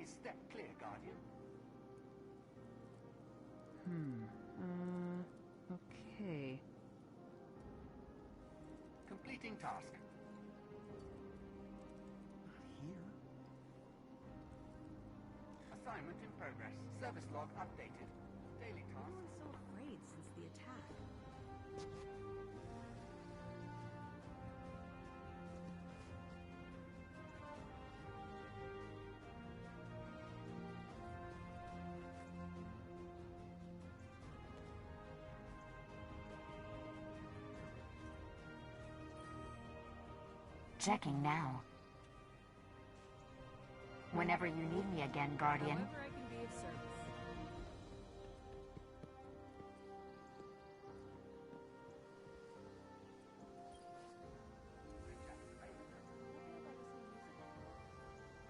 Step clear, Guardian. Okay. Completing task. Not here. Assignment in progress. Service log updated. Daily task. Everyone's so afraid since the attack. Checking now. Whenever you need me again, Guardian. However I can be of service.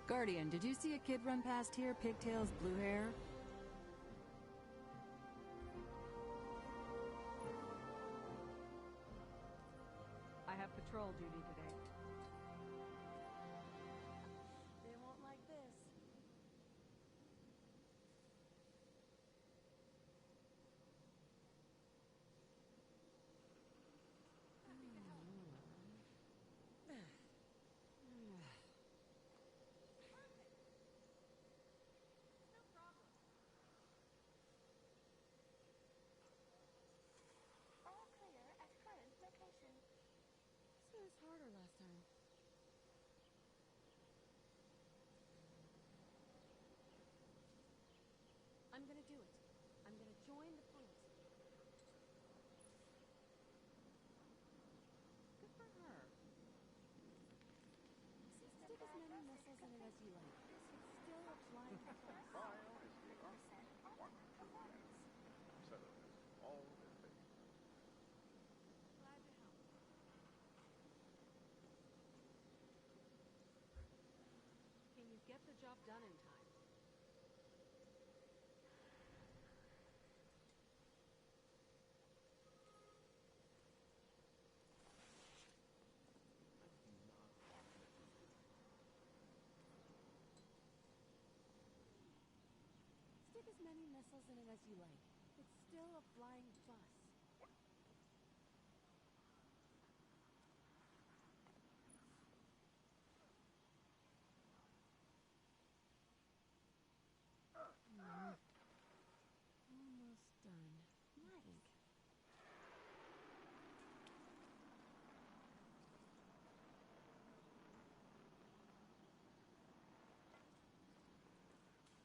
Guardian, did you see a kid run past here, pigtails, blue hair? I have patrol duty today. They won't like this. All clear at current location. This was harder last time. I'm gonna do it. I'm gonna join the police. Good for her. Stick as many missiles in it as you like. It's still a flying Fire is the percent performance. Settle this. All in favor. Glad to help. Can you get the job done in time? Stick as many missiles in it as you like. It's still a flying bus. Almost done. I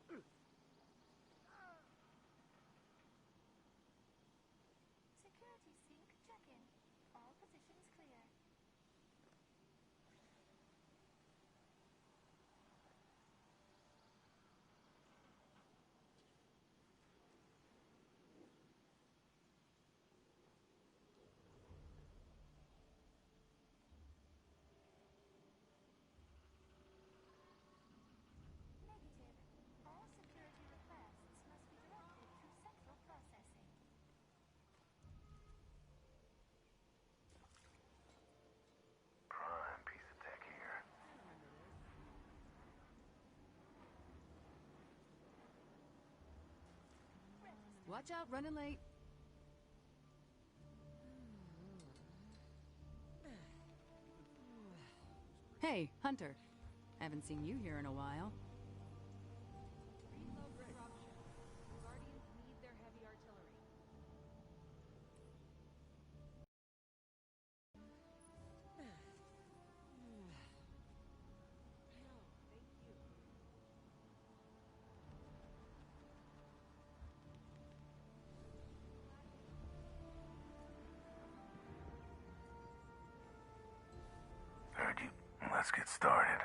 think. Security sync check-in. All positions clear. Negative. All security requests must be directed to central processing. Prime piece of tech here. Watch out, running late. Hey, Hunter. Haven't seen you here in a while. Reload disruption. Guardians need their heavy artillery. Thank you. Heard you. Let's get started.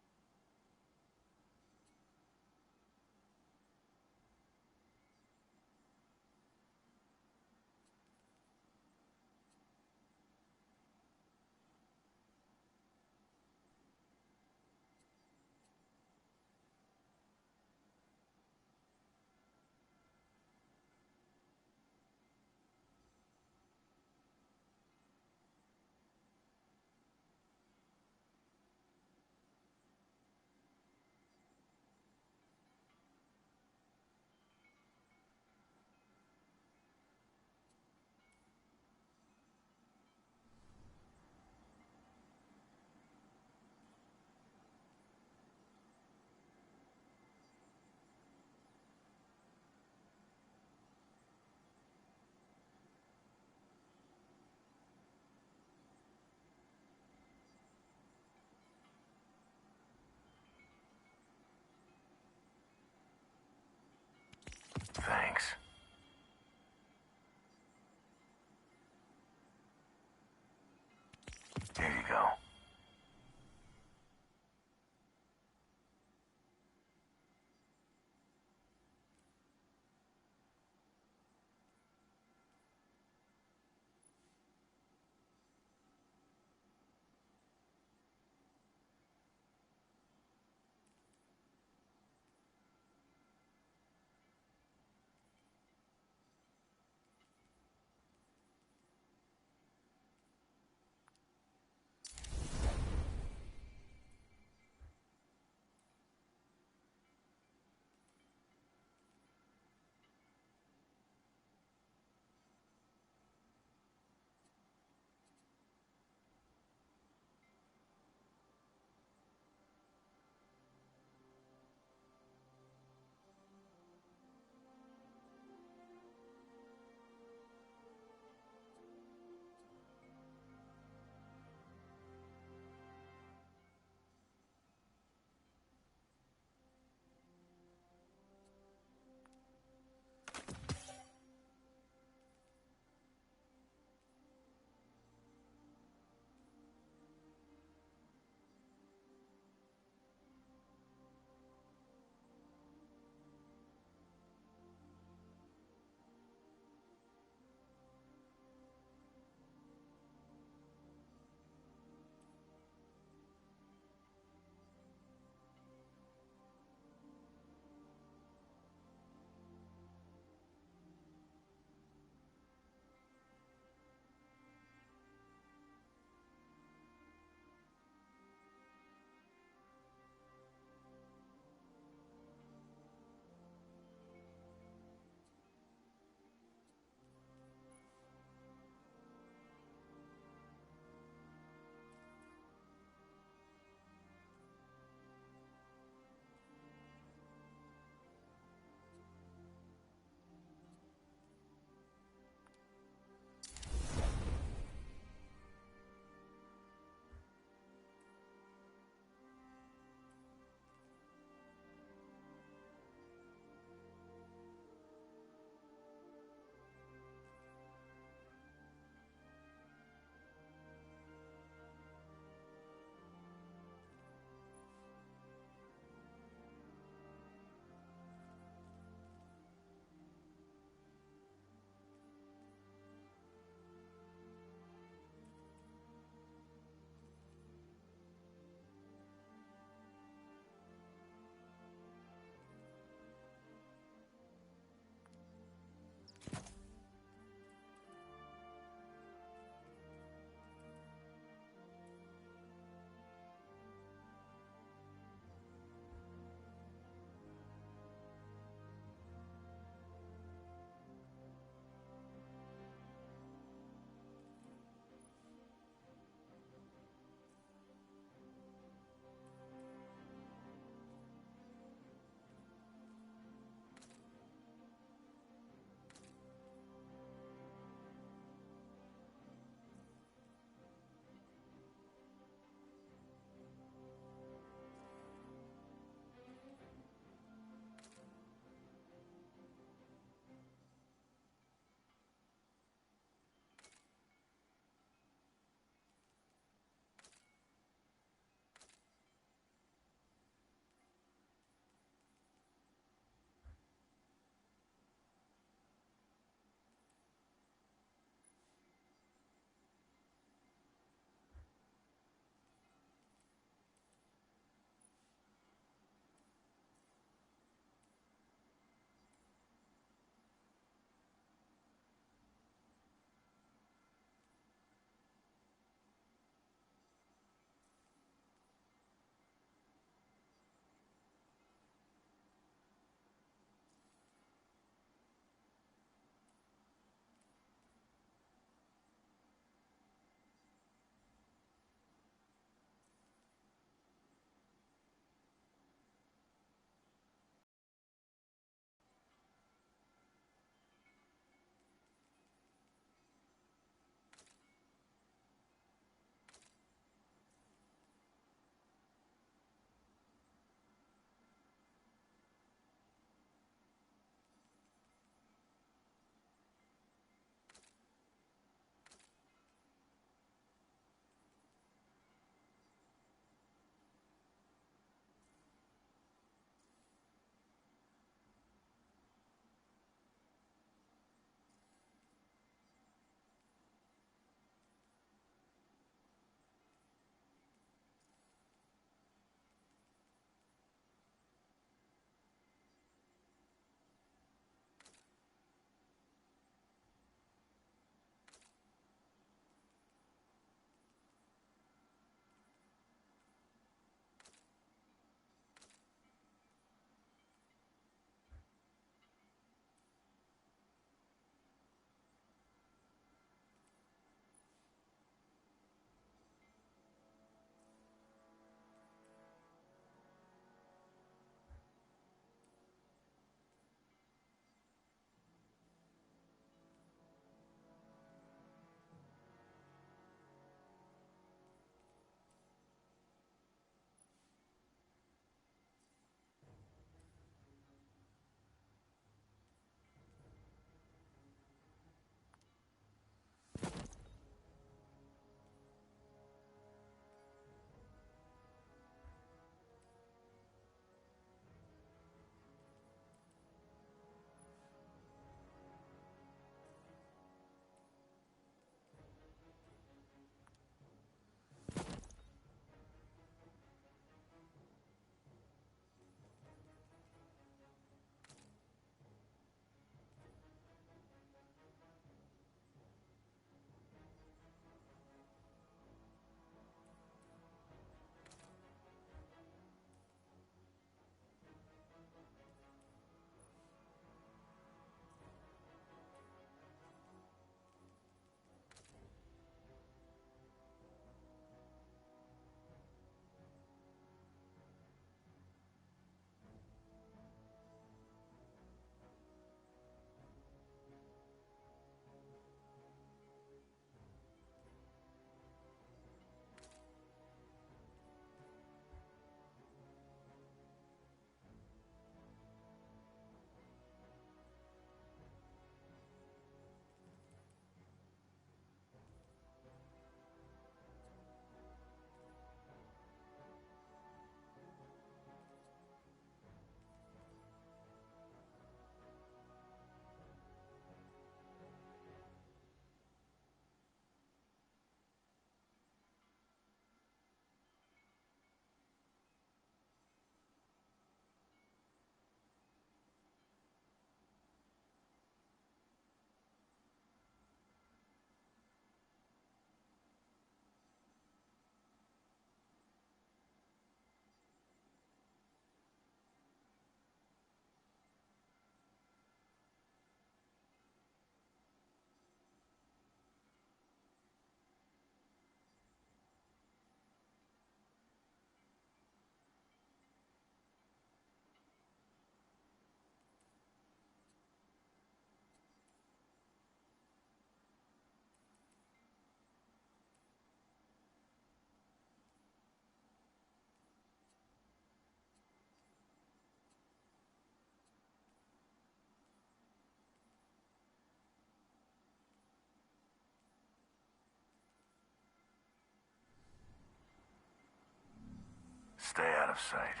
Stay out of sight.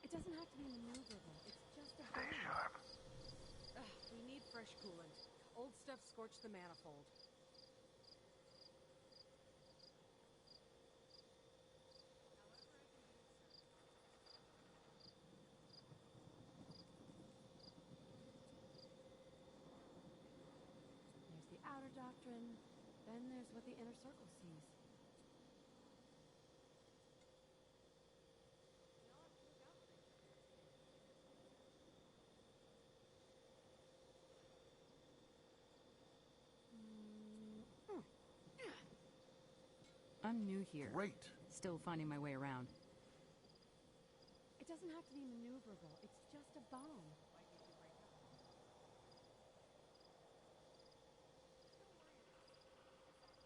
It doesn't have to be maneuverable. It's just a Stay bomb. sharp. We need fresh coolant. Old stuff scorched the manifold. There's the outer doctrine. Then there's what the inner circle sees. I'm new here. Great. Still finding my way around. It doesn't have to be maneuverable. It's just a bomb.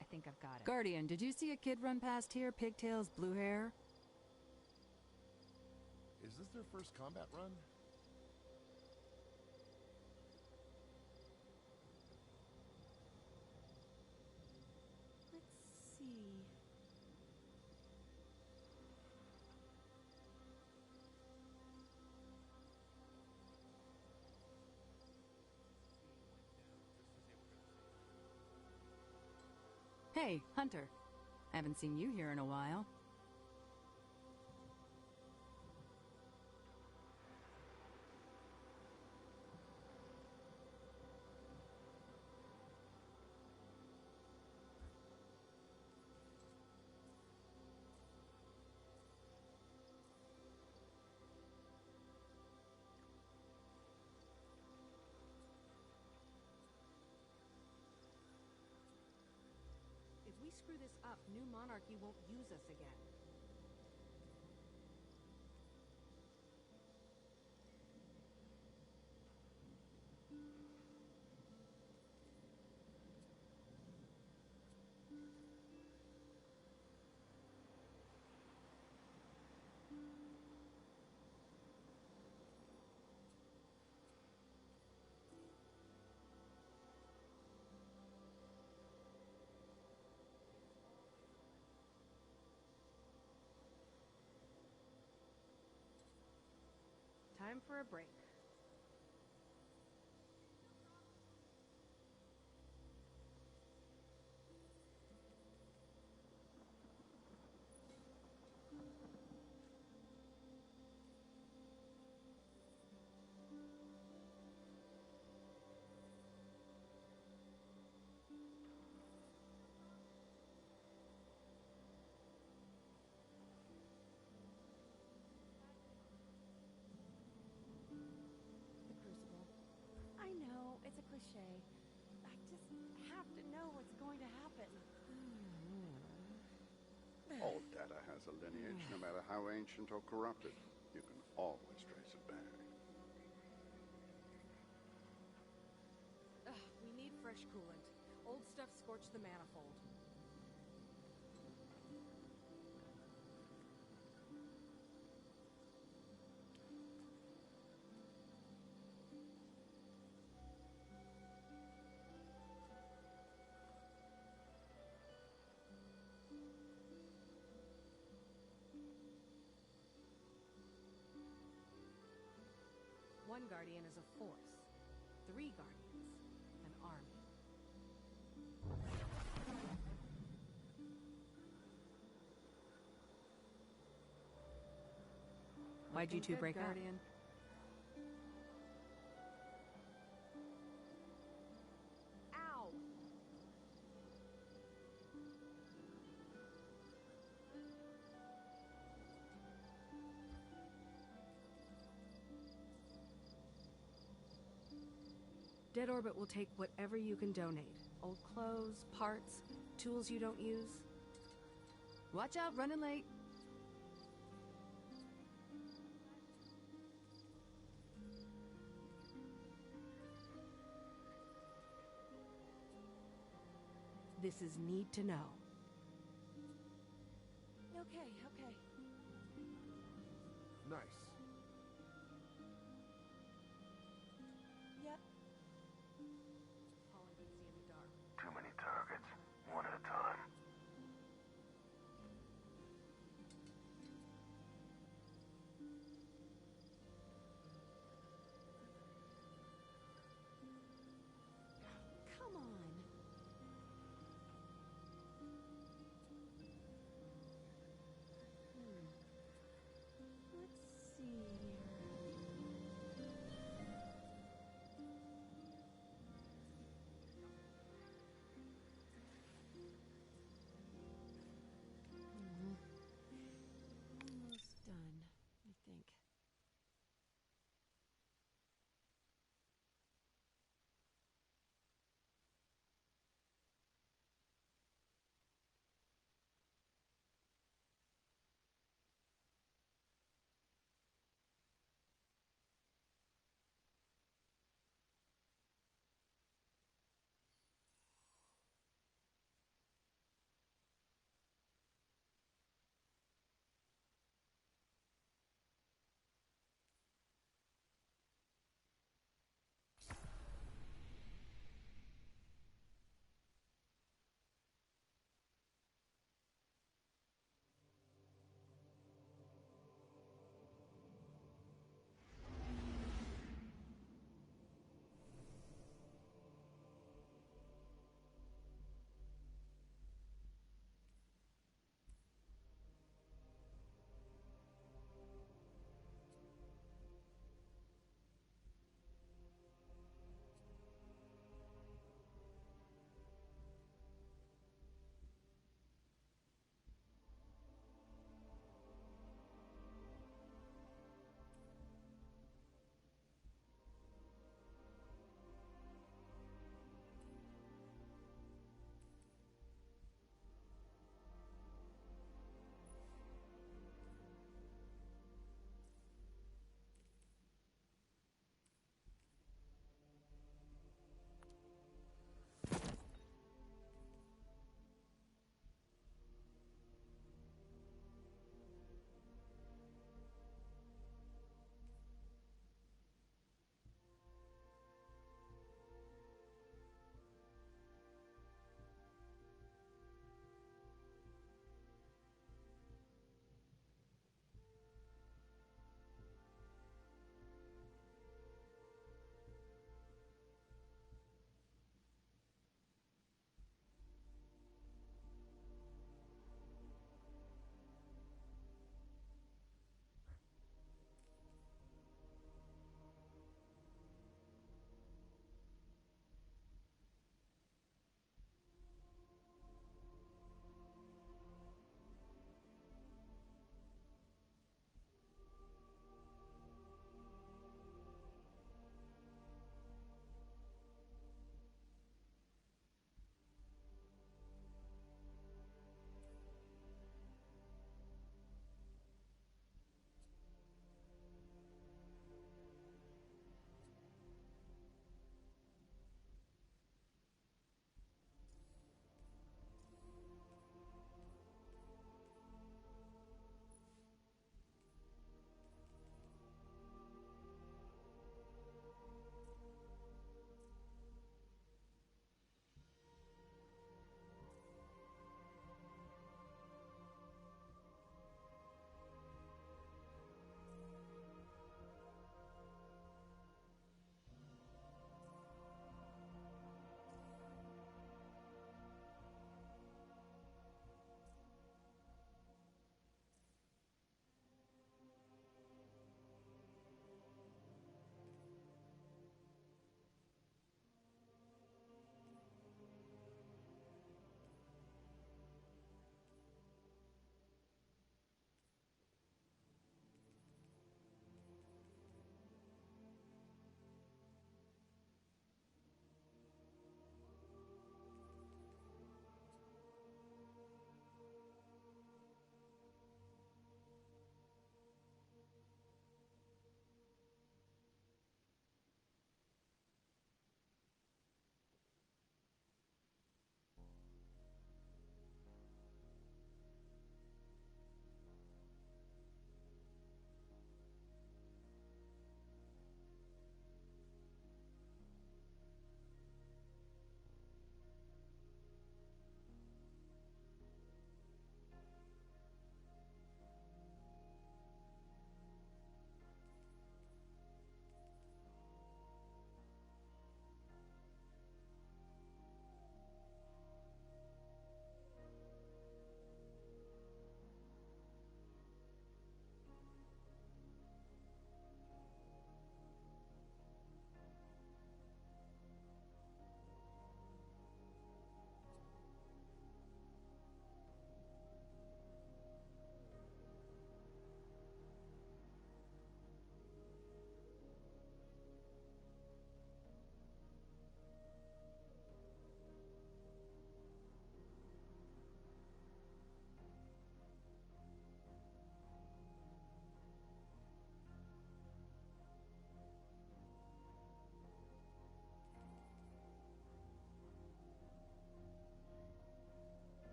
I think I've got it. Guardian, did you see a kid run past here? Pigtails, blue hair? Is this their first combat run? Let's see. Hey, Hunter. I haven't seen you here in a while. If we screw this up, New Monarchy won't use us again. Time for a break. The Crucible. I know, it's a cliche. I just have to know what's going to happen. All data has a lineage, no matter how ancient or corrupted. You can always trace it back. We need fresh coolant. Old stuff scorched the manifold. One Guardian is a force. 3 Guardians, an army. Why'd you two Good break up? Guardian. Ow! Dead Orbit will take whatever you can donate. Old clothes, parts, tools you don't use. Watch out, running late. This is need to know. Okay, okay. Nice. Yep. Holland can see in the dark. Too many targets. One at a time.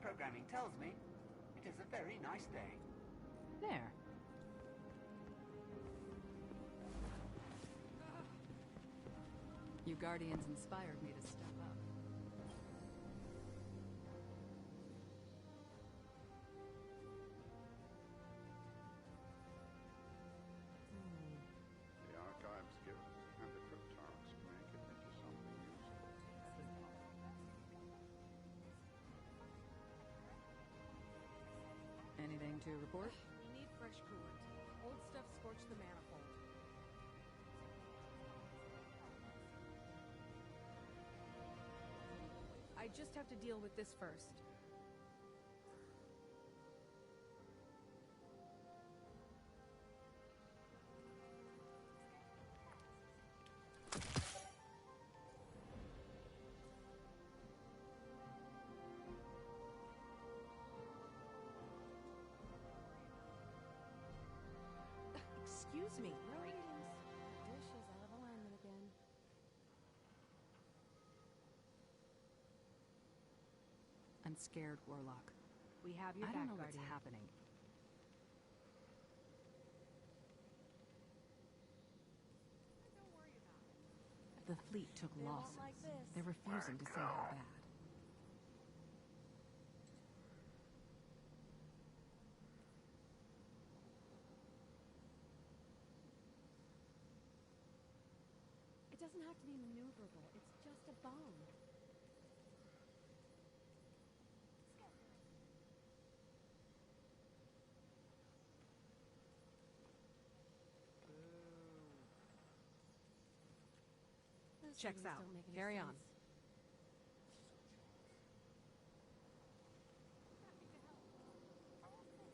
programming tells me it is a very nice day. There. You Guardians inspired me to step up. The archives give us, and the cryptarchs make it into something useful. Anything to report? You need fresh coolant. Old stuff scorched the manifold. I just have to deal with this first. Excuse me. No readings. Dish is out of alignment again. I'm scared, Warlock. We have your I back, don't know Guardian. what's happening. Don't worry about it. The fleet took They won't losses. like this. They're refusing to say how bad. It doesn't have to be maneuverable. It's just a bomb. Those Checks readings out. don't make any Carry on. sense.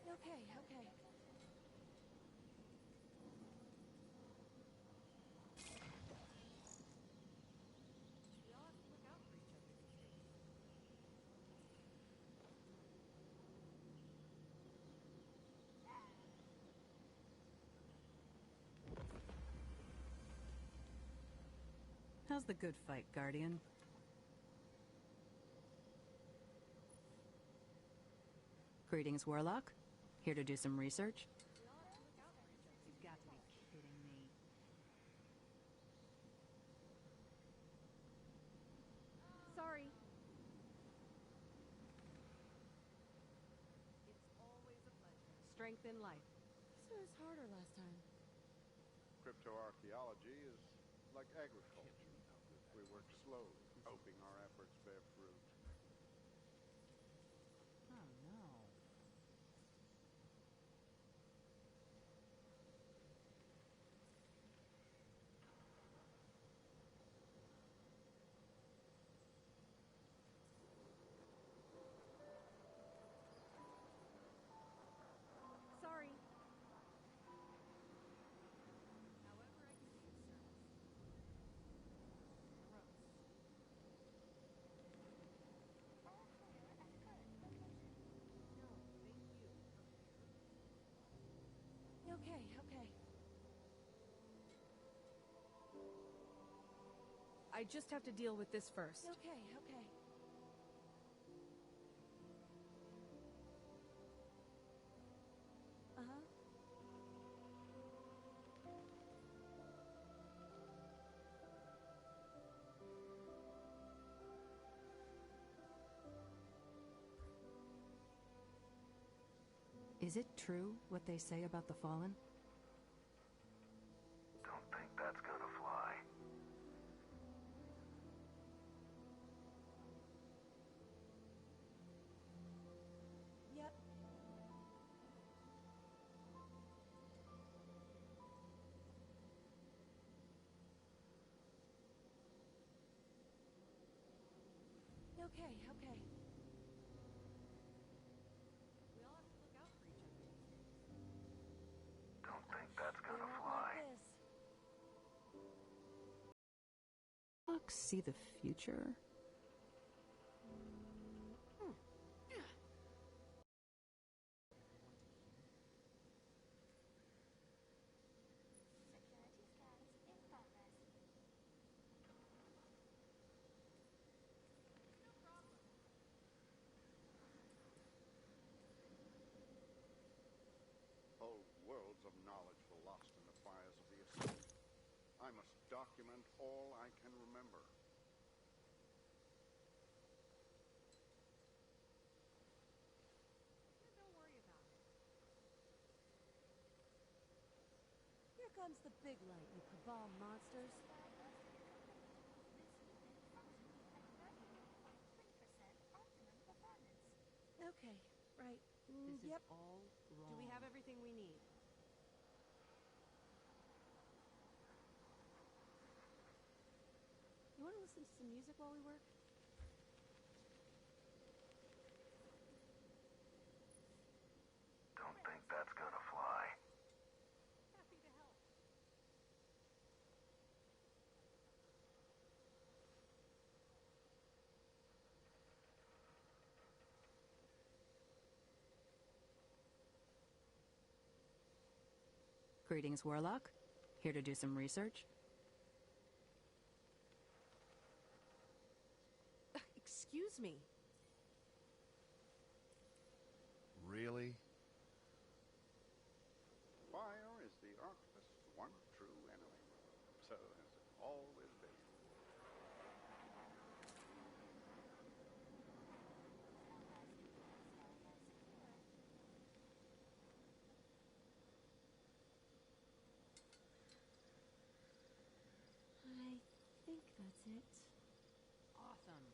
Okay, okay. We all have to look out for each other these days. How's the good fight, Guardian? Greetings, Warlock. Here to do some research? You've got to be kidding me. Sorry. It's always a pleasure. Strength in life. This was harder last time. Cryptoarchaeology is like agriculture. We work slowly, hoping our efforts bear fruit. Oh, no. Sorry. However I can be of service. Gross. All clear at current location. No, thank you. Okay, okay. I just have to deal with this first. Okay, okay. Uh-huh. Is it true what they say about the Fallen? Don't think that's gonna fly. Yep. Okay, okay. We all have to look out for each other these days. Don't think that's They gonna won't fly. like this. Look, see the future? Security scans in progress. of knowledge were lost in the fires of the assault. I must document all I can remember. Don't worry about it. Here comes the big light, you Cabal monsters. Okay, right. This Yep. is all wrong. Do we have everything we need? You want to listen to some music while we work? Don't think that's gonna fly. Happy to help. Greetings, Warlock. Here to do some research? Excuse me. Really? Fire is the Arctist's one true enemy. So has it always been. I think that's it. Awesome.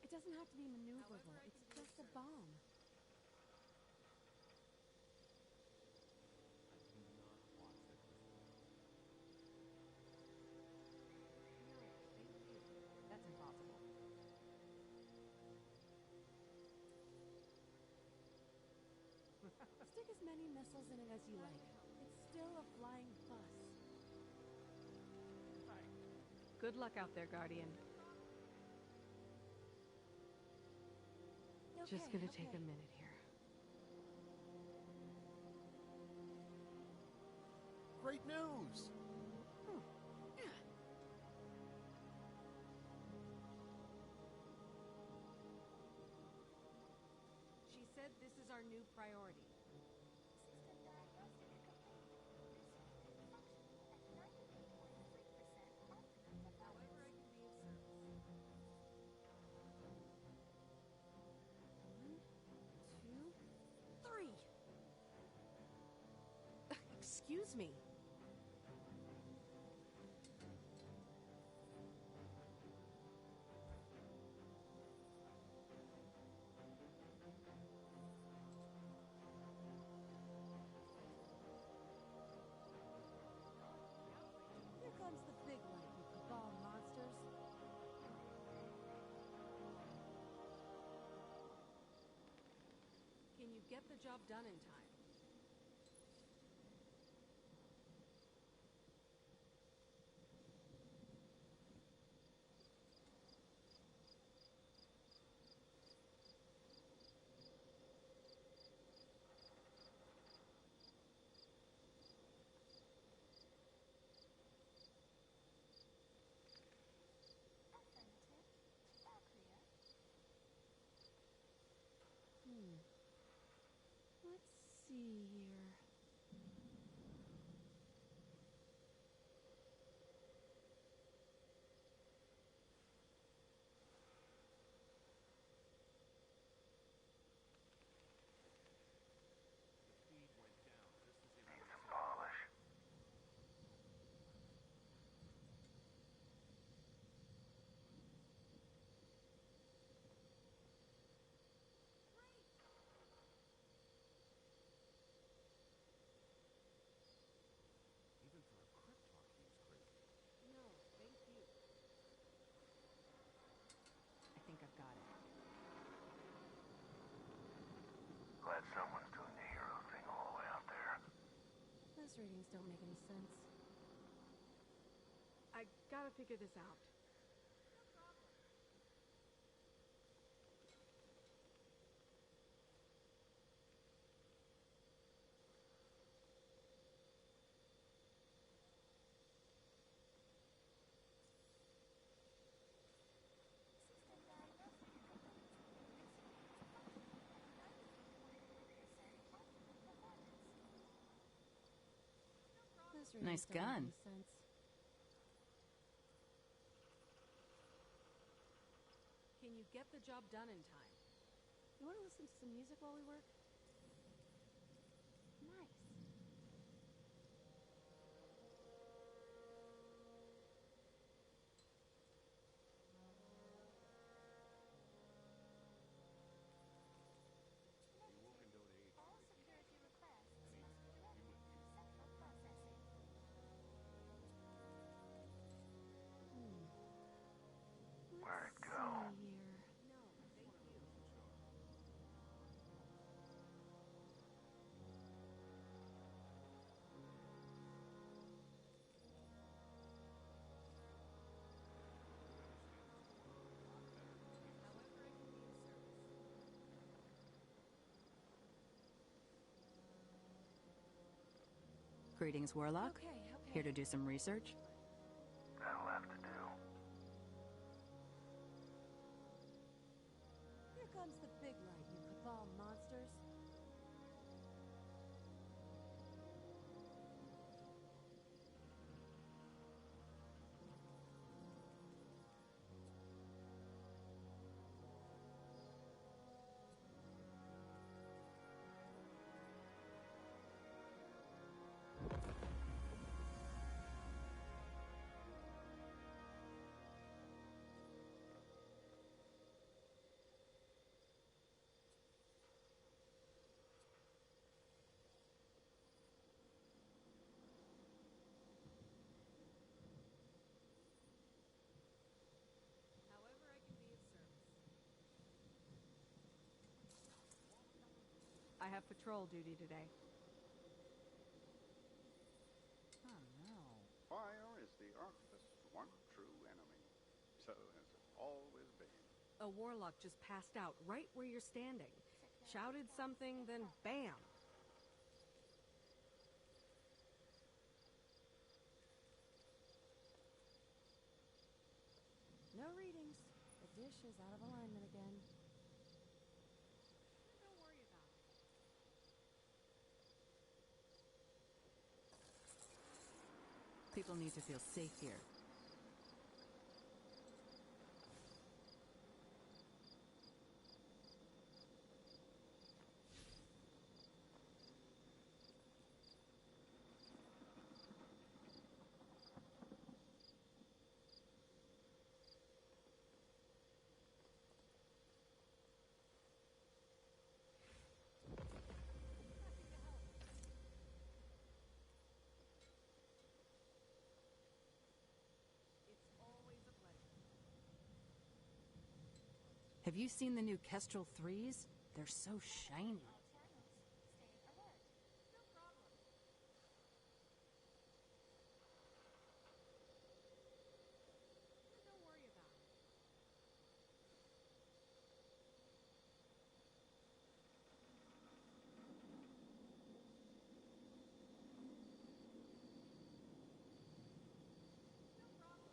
It doesn't have to be maneuverable. It's just a bomb. That's impossible. Stick as many missiles in it as you like. It's still a flying bus. Good luck out there, Guardian. Just gonna take a minute here. Great news! She said this is our new priority. System diagnostic complete. Resume functioning at 98.3% optimum However I performance. can be of service. 1, 2, 3. Excuse me. Here comes the big light, you Cabal monsters. Can you get the job done in time? Affirmative. All clear. Let's see here. Need some polish. Even for a Cryptarch, he's crazy. No, thank you. I think I've got it. Glad someone's doing the hero thing all the way out there. Those readings don't make any sense. I gotta figure this out. System diagnostic complete. Resume functioning at 98.3% ratings Nice don't make gun. any sense. Can you get the job done in time? You want to listen to some music while we work? Nice. You can donate All security requests must be anything. directed through central processing. Where'd it go? See here. No, thank you. However I can be of service. Greetings, Warlock. Okay. Here to do some research? That'll have to do. Here comes the big light, you Cabal monsters. However I can be of service. I have patrol duty today. Oh, no. Fire is the Archivist's one true enemy. So has it always been. A warlock just passed out right where you're standing. Shouted something, then bam! No readings. The dish is out of alignment again. Don't worry about it. People need to feel safe here. It's always a pleasure. Have you seen the new Kestrel 3s? They're so shiny. All channels. Stay alert. No problem. Don't worry about it. No problem.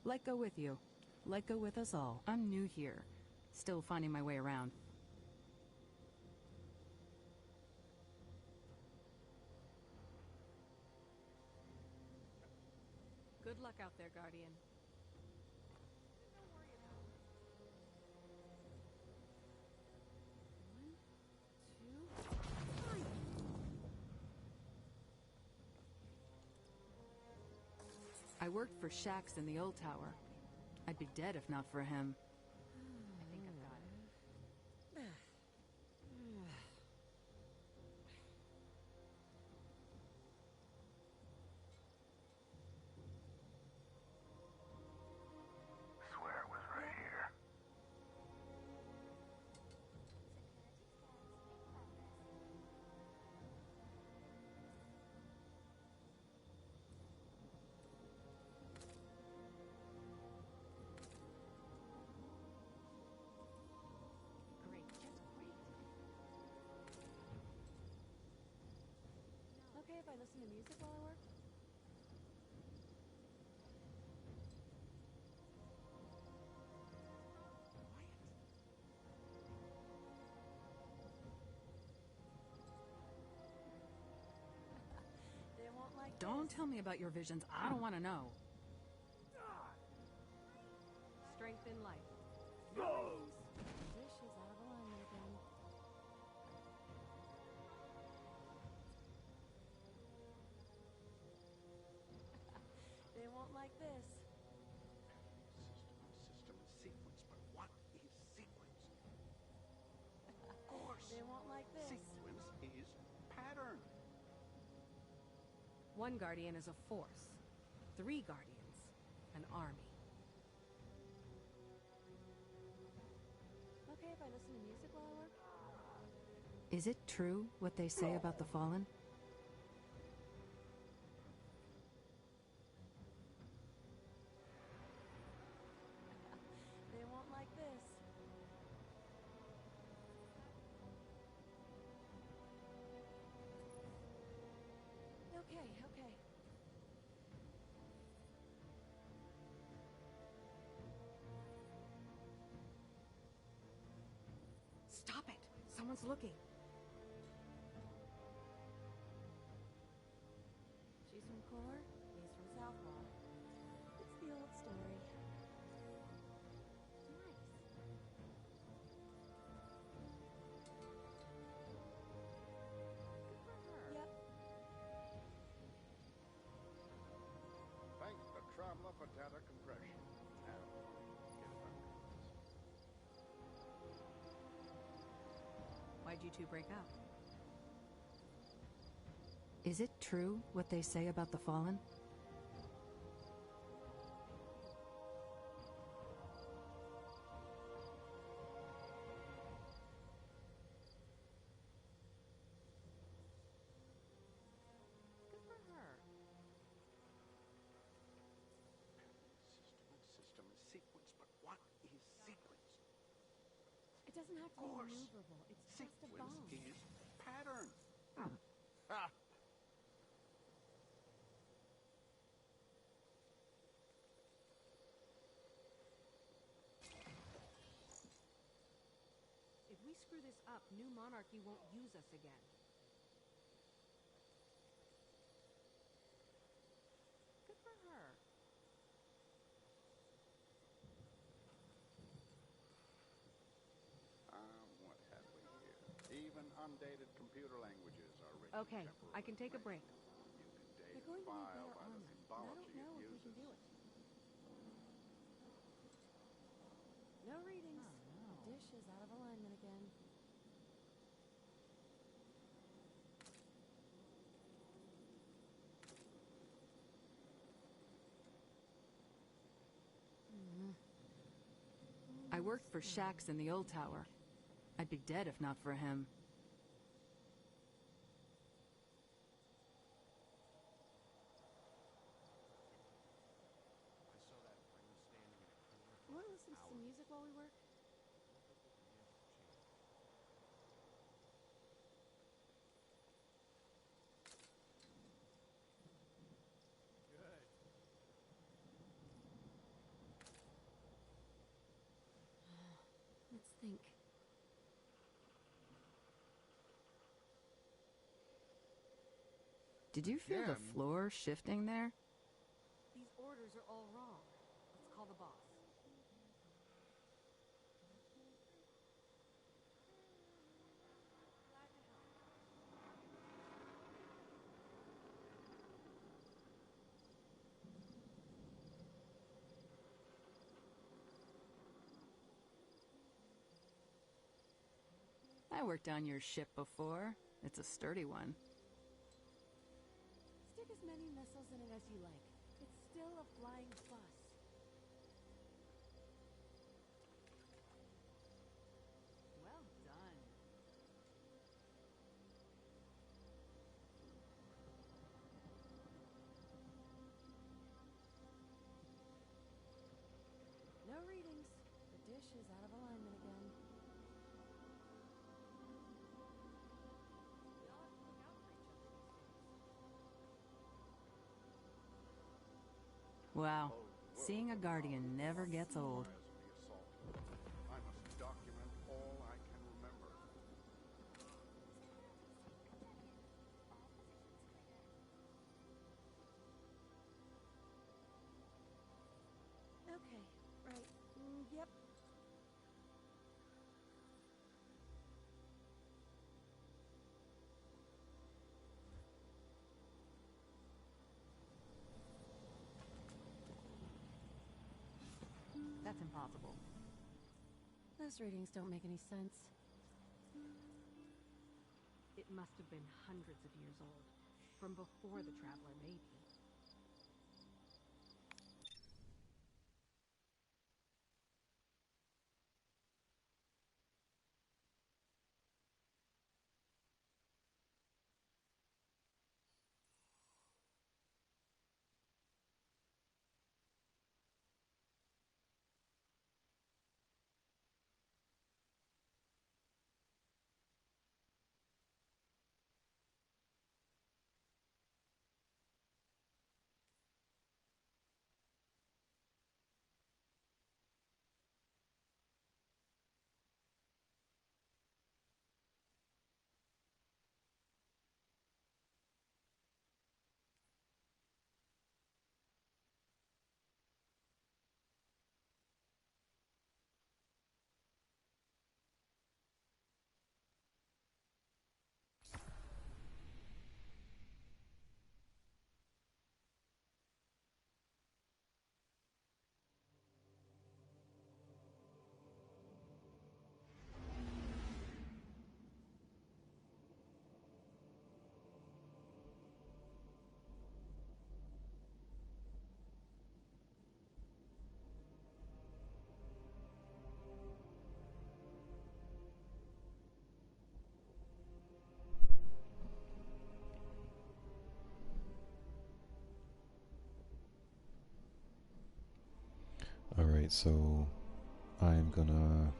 Let go with you. Let go with us all. I'm new here. Still finding my way around. Good luck out there, Guardian. Don't worry about it. One, two, three. I worked for Shax in the old tower. I'd be dead if not for him. I think I've got it. Swear it was right here. Security scans in progress. Great, just great. Okay if I listen to music while I work? Quiet. Don't tell me about your visions. I don't want to know. Strength in life. Dish is out of alignment again. They won't like this. System is sequence, but what is sequence? Of course. They won't like this. Sequence is pattern. One guardian is a force. 3 guardians, an army. Okay if I listen to music while I work? Is it true what they say about the Fallen? They won't like this. Okay, okay. Stop it! Someone's looking. She's from Core, he's from Southwall. It's the old story. Nice. Good for her. Yep. Thank the traveler for data compression. Now, get it back. Why'd you two break up? Is it true what they say about the Fallen? Good for her. System is sequence, but what is sequence? It doesn't have to be Course. maneuverable. It's just a Sequence bomb. is pattern. Ha! If we screw this up, New Monarchy won't use us again. Good for her. What have we here? Even undated computer languages are written Okay, I can take a break. You can date They're going to need file better by the armor, and I symbology don't know it if we uses. can do it. No readings. The dish is out of alignment again. I worked for Shax in the old tower. I'd be dead if not for him. I saw that brain standing in a corner. You want to listen to some music while we work? Good. Let's think. Did you feel the Again? floor shifting there? These orders are all wrong. Let's call the boss. I worked on your ship before. It's a sturdy one. Stick as many missiles in it as you like. It's still a flying fuss. Well done. No readings. The dish is out of alignment again. We all have to look out for each other these days. Wow. Seeing a Guardian never gets old. As the assault. I must document all I can remember. All positions clear. Yep. That's impossible. Those readings don't make any sense. It must have been hundreds of years old. From before the Traveler, maybe. Alright, so I'm gonna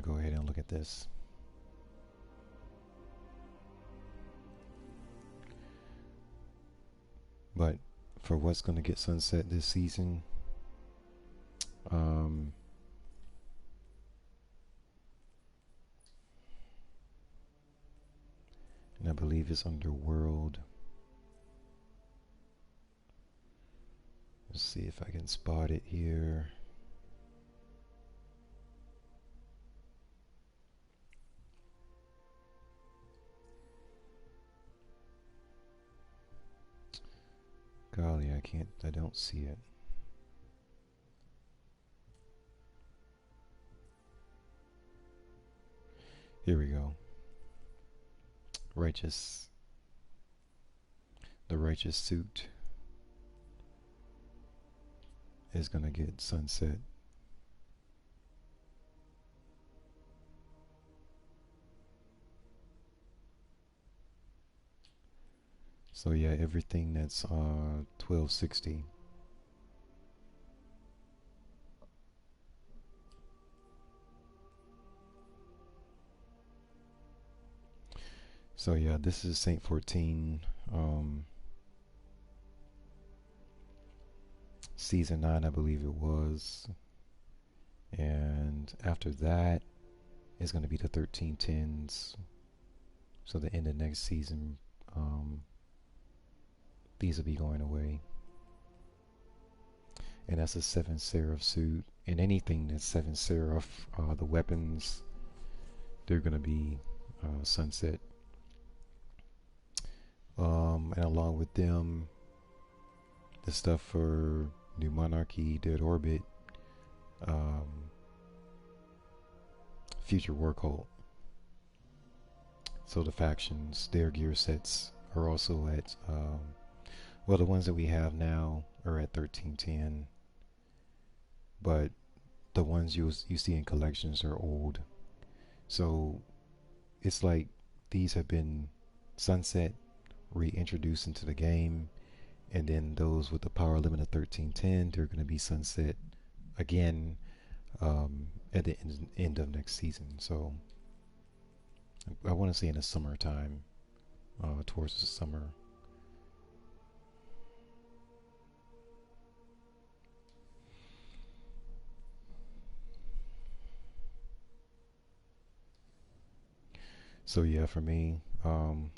go ahead and look at this. But for what's gonna get sunset this season, and I believe it's Underworld. Let's see if I can spot it here. Golly, I don't see it. Here we go. The righteous suit is gonna get sunset. So yeah, everything that's 1260. So yeah, this is Saint 14, season 9, I believe it was. And after that is going to be the 1310s. So the end of next season, these will be going away. And that's a 7 Seraph suit. And anything that's 7 Seraph, the weapons, they're going to be sunset. And along with them, the stuff for New Monarchy, Dead Orbit, Future War Cult. So the factions, their gear sets are also at, well, the ones that we have now are at 1310, but the ones you see in collections are old. So it's like these have been sunset, reintroduced into the game, and then those with the power limit of 1310, they're going to be sunset again at the end of next season. So I want to say in the summertime, towards the summer. So yeah, for me,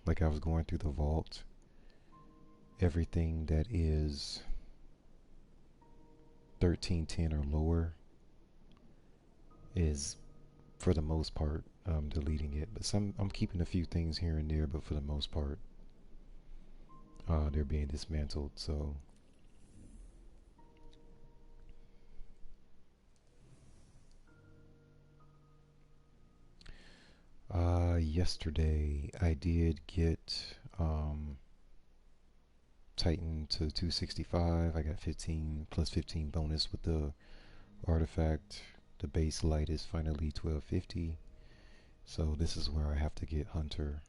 like I was going through the vault, everything that is 1310 or lower is, for the most part, deleting it. But I'm keeping a few things here and there, but for the most part, they're being dismantled. So yesterday I did get Titan to 265. I got 15 plus 15 bonus with the artifact. The base light is finally 1250. So this is where I have to get Hunter.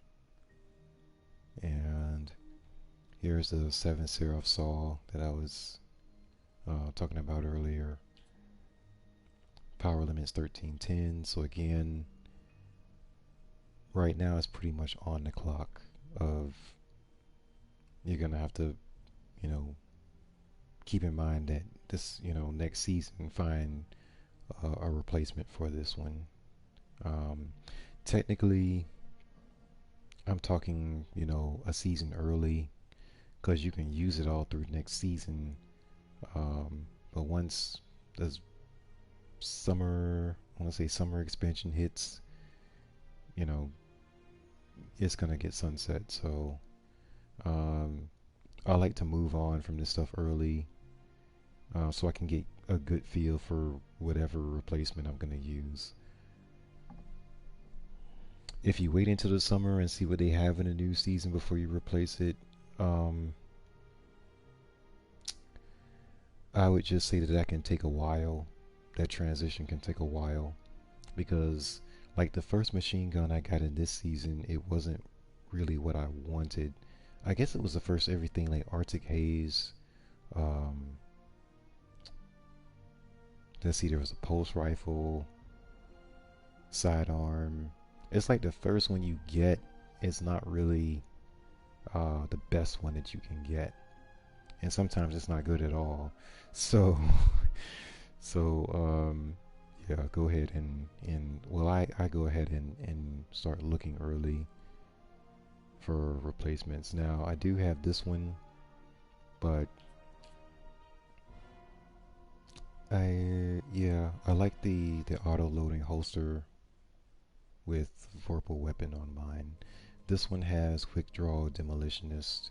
And here's the 7 Seraph Saw that I was talking about earlier. Power limit's 1310. So again, right now it's pretty much on the clock of, you're gonna have to, you know, keep in mind that this, you know, next season find a replacement for this one. Technically, I'm talking, you know, a season early, because you can use it all through next season. But once the summer, I want to say summer expansion hits, you know, it's gonna get sunset. So I like to move on from this stuff early, so I can get a good feel for whatever replacement I'm gonna use. If you wait until the summer and see what they have in the new season before you replace it, I would just say that can take a while. That transition can take a while, because like the first machine gun I got in this season, it wasn't really what I wanted. I guess it was the first everything, like Arctic Haze. Let's see, there was a pulse rifle, sidearm. It's like the first one you get is not really the best one that you can get, and sometimes it's not good at all. So, yeah, go ahead and well, I go ahead and start looking early for replacements. Now I do have this one, but I like the auto loading holster with Vorpal weapon on mine. This one has quick draw demolitionist,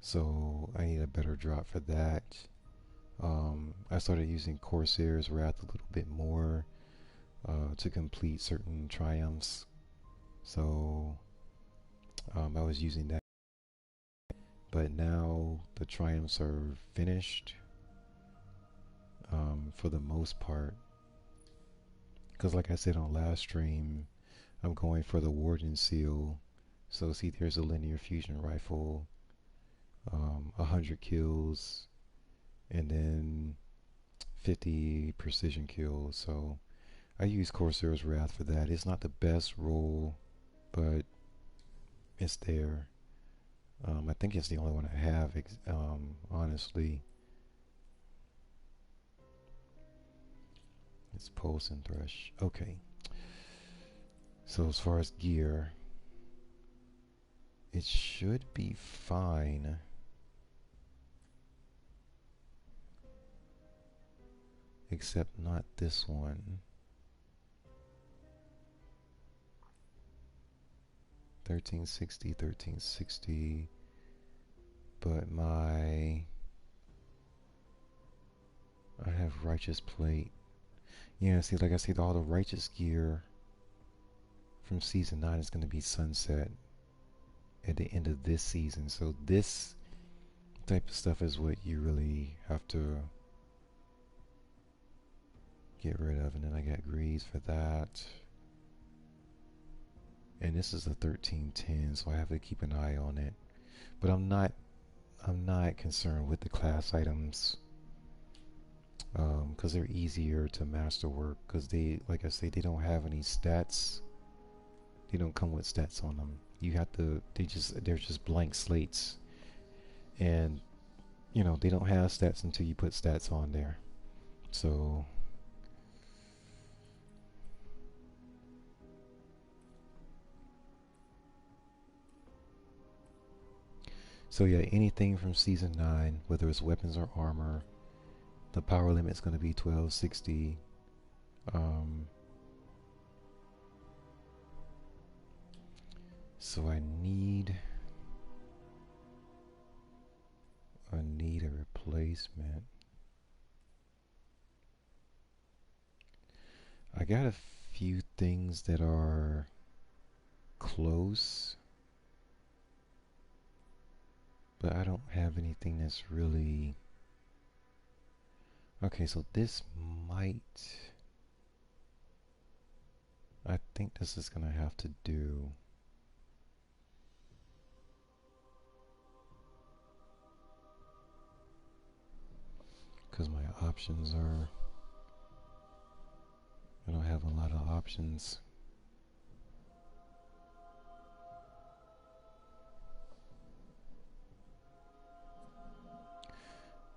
so I need a better drop for that. I started using Corsair's Wrath a little bit more to complete certain triumphs, so I was using that, but now the triumphs are finished for the most part, because like I said on last stream, I'm going for the Warden Seal. So see, there's a linear fusion rifle, 100 kills, and then 50 precision kills. So I use Corsair's Wrath for that. It's not the best roll, but it's there. I think it's the only one I have, honestly. It's Pulse and Thresh. Okay. So as far as gear, it should be fine. Except not this one. 1360, 1360. But I have Righteous Plate. Yeah, see, like I said, all the Righteous gear from Season 9 is going to be sunset at the end of this season. So this type of stuff is what you really have to get rid of. And then I got Greaves for that. And this is a 1310, so I have to keep an eye on it. But I'm not concerned with the class items, because they're easier to masterwork, because they, like I say, they don't have any stats. They don't come with stats on them. You have to, they're just blank slates. And, you know, they don't have stats until you put stats on there. So yeah, anything from Season 9, whether it's weapons or armor, The power limit's going to be 1260. So I need a replacement. I got a few things that are close, but I don't have anything that's really... Okay, so this might... I think this is gonna have to do. Because my options are... I don't have a lot of options.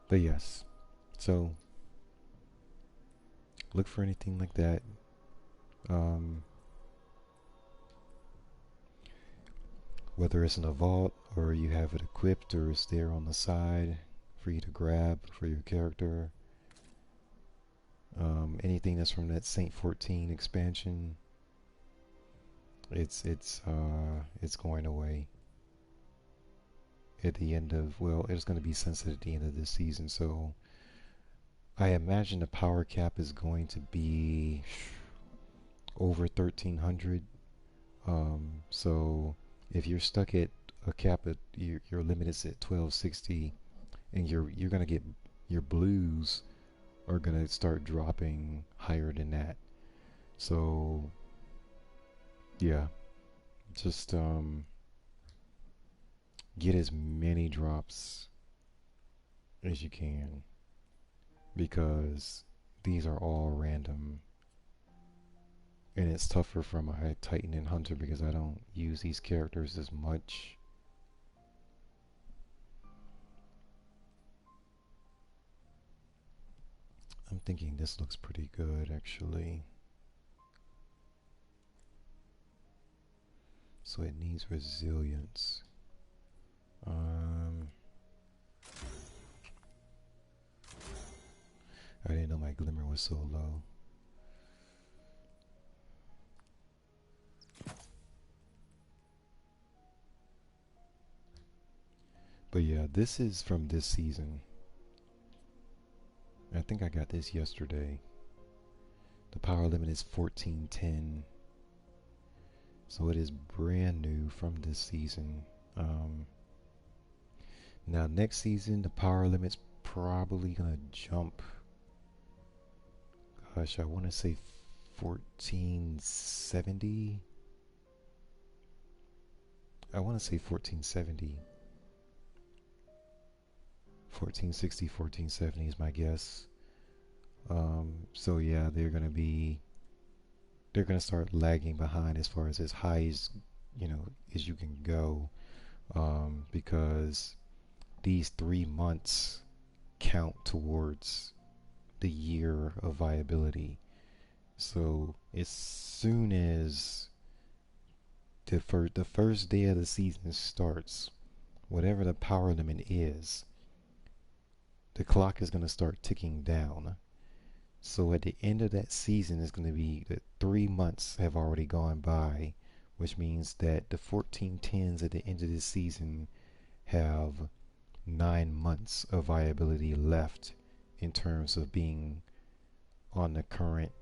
But yes, so look for anything like that. Whether it's in a vault or you have it equipped or it's there on the side for you to grab for your character. Anything that's from that Saint 14 expansion, it's going away at the end of, well, it's going to be sunset at the end of this season. So I imagine the power cap is going to be over 1300. So if you're stuck at a cap at your limit is at 1260, and you're gonna get your blues are gonna start dropping higher than that. So yeah, just get as many drops as you can, because these are all random, and it's tougher for my Titan and Hunter because I don't use these characters as much. I'm thinking this looks pretty good actually. So it needs resilience. I didn't know my glimmer was so low. But yeah, this is from this season. I think I got this yesterday. The power limit is 1410. So it is brand new from this season. Now next season the power limit's probably gonna jump. Gosh, I want to say 1470. I want to say 1470. 1460, 1470 is my guess. So yeah, they're gonna start lagging behind as far as high as as you can go, because these 3 months count towards the year of viability. So as soon as the first day of the season starts, whatever the power limit is, the clock is going to start ticking down. So at the end of that season, it's going to be that 3 months have already gone by, which means that the 1410s at the end of this season have 9 months of viability left in terms of being on the current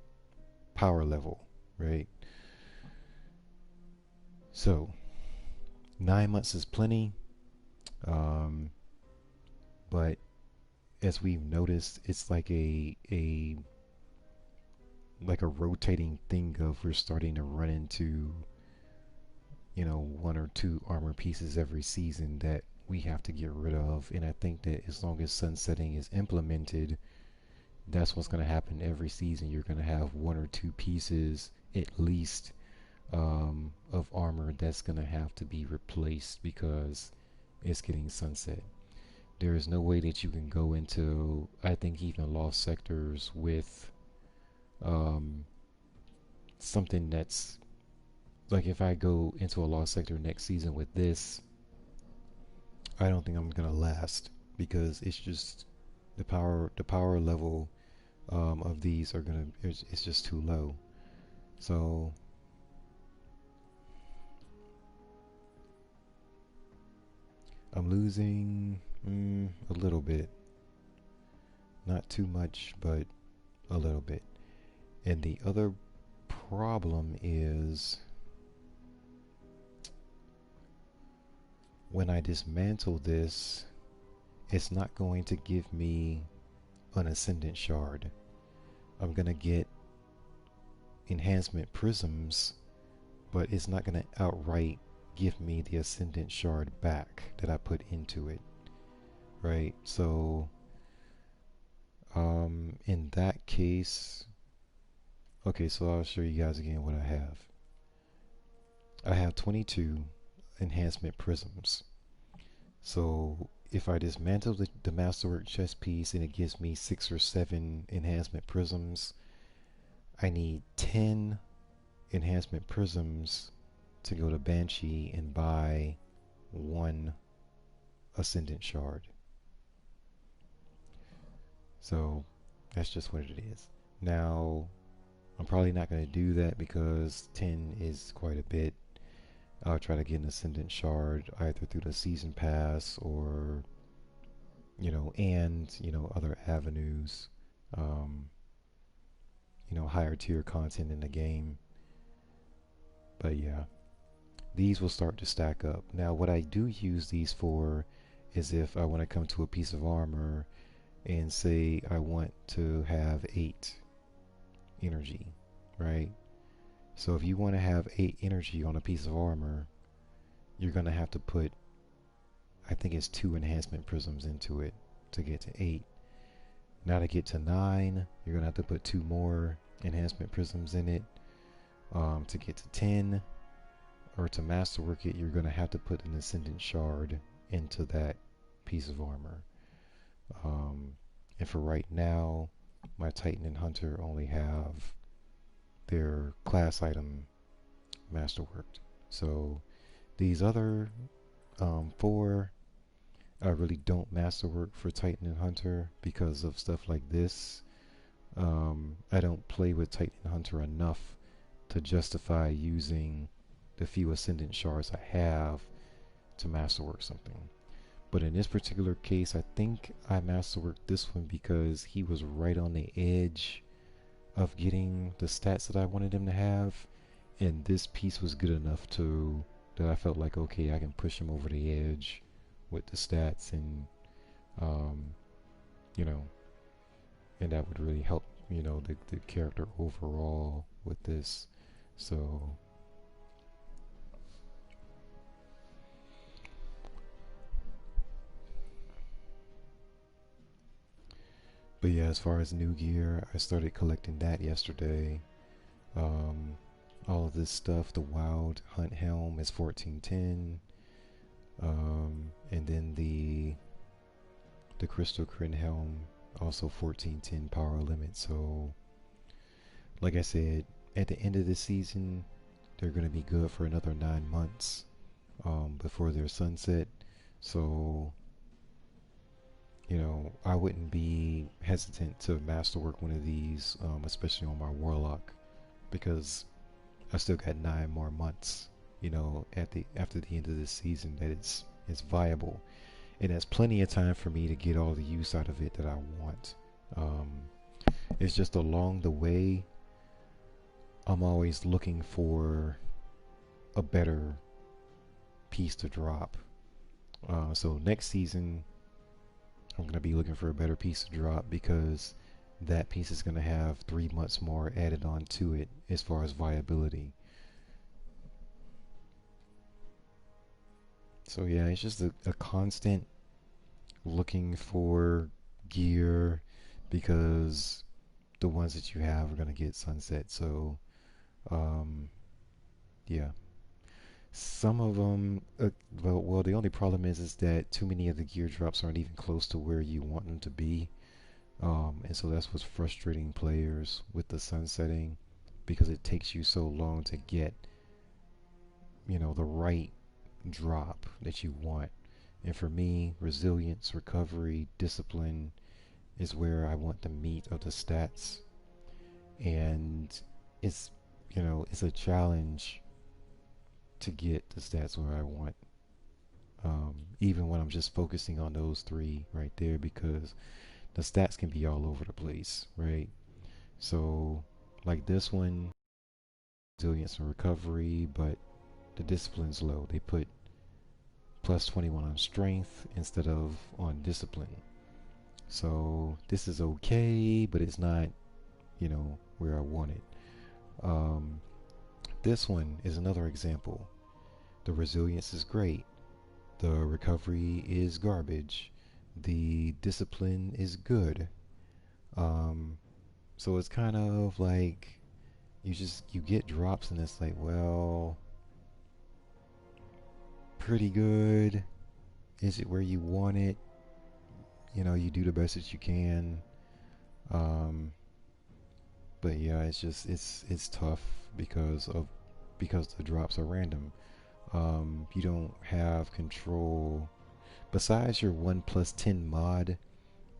power level, right? So 9 months is plenty, but as we've noticed, it's like a rotating thing of we're starting to run into 1 or 2 armor pieces every season that we have to get rid of. And I think that as long as sunsetting is implemented, that's what's going to happen every season. You're going to have 1 or 2 pieces at least of armor that's going to have to be replaced because it's getting sunset. There is no way that you can go into, I think, even lost sectors with something that's like, if I go into a lost sector next season with this, I don't think I'm gonna last, because it's just The power level of these are gonna it's just too low. So I'm losing a little bit, not too much, but a little bit. And the other problem is when I dismantle this, it's not going to give me an Ascendant Shard. I'm gonna get enhancement prisms, but it's not gonna outright give me the Ascendant Shard back that I put into it, right? So in that case, okay, so I'll show you guys again what I have. I have 22 enhancement prisms. So if I dismantle the Masterwork chess piece and it gives me 6 or 7 enhancement prisms, I need 10 enhancement prisms to go to Banshee and buy 1 Ascendant Shard. So that's just what it is. Now, I'm probably not going to do that because 10 is quite a bit. I'll try to get an Ascendant Shard either through the Season Pass or, other avenues, higher tier content in the game. But yeah, these will start to stack up. Now, what I do use these for is if I want to come to a piece of armor and say I want to have 8 energy, right? So if you want to have 8 energy on a piece of armor, you're going to have to put, I think it's 2 enhancement prisms into it to get to 8. Now to get to 9, you're going to have to put 2 more enhancement prisms in it. To get to 10, or to masterwork it, you're going to have to put an Ascendant Shard into that piece of armor. And for right now, my Titan and Hunter only have their class item masterworked. So these other 4, I really don't masterwork for Titan and Hunter because of stuff like this. I don't play with Titan and Hunter enough to justify using the few Ascendant Shards I have to masterwork something. But in this particular case, I think I masterworked this one because he was right on the edge of getting the stats that I wanted him to have, and this piece was good enough that I felt like, okay, I can push him over the edge with the stats, and and that would really help the character overall with this. So but yeah, as far as new gear, I started collecting that yesterday. All of this stuff, the Wild Hunt Helm is 1410, and then the Crystal Kryn Helm also 1410 power limit. So like I said, at the end of the season, they're going to be good for another 9 months before their sunset. So I wouldn't be hesitant to masterwork one of these, especially on my Warlock, because I still got 9 more months, after the end of this season that it's viable, and that's plenty of time for me to get all the use out of it that I want. It's just along the way, I'm always looking for a better piece to drop. So next season, I'm going to be looking for a better piece to drop because that piece is going to have 3 months more added on to it as far as viability. So yeah, it's just a constant looking for gear because the ones that you have are going to get sunset. So yeah, some of them well the only problem is that too many of the gear drops aren't even close to where you want them to be, and so that's what's frustrating players with the sunsetting, because it takes you so long to get the right drop that you want. And for me, resilience, recovery, discipline, is where I want the meat of the stats, and it's, you know, it's a challenge to get the stats where I want, even when I'm just focusing on those three right there, because the stats can be all over the place, right? So like this one, resilience and recovery, but the discipline's low. They put plus 21 on strength instead of on discipline. So this is okay, but it's not, you know, where I want it. This one is another example. The resilience is great. The recovery is garbage. The discipline is good. So it's kind of like you get drops and it's like, well, pretty good. Is it where you want it? You know, you do the best that you can. But yeah, it's just it's tough because the drops are random. You don't have control. Besides your 1+10 mod,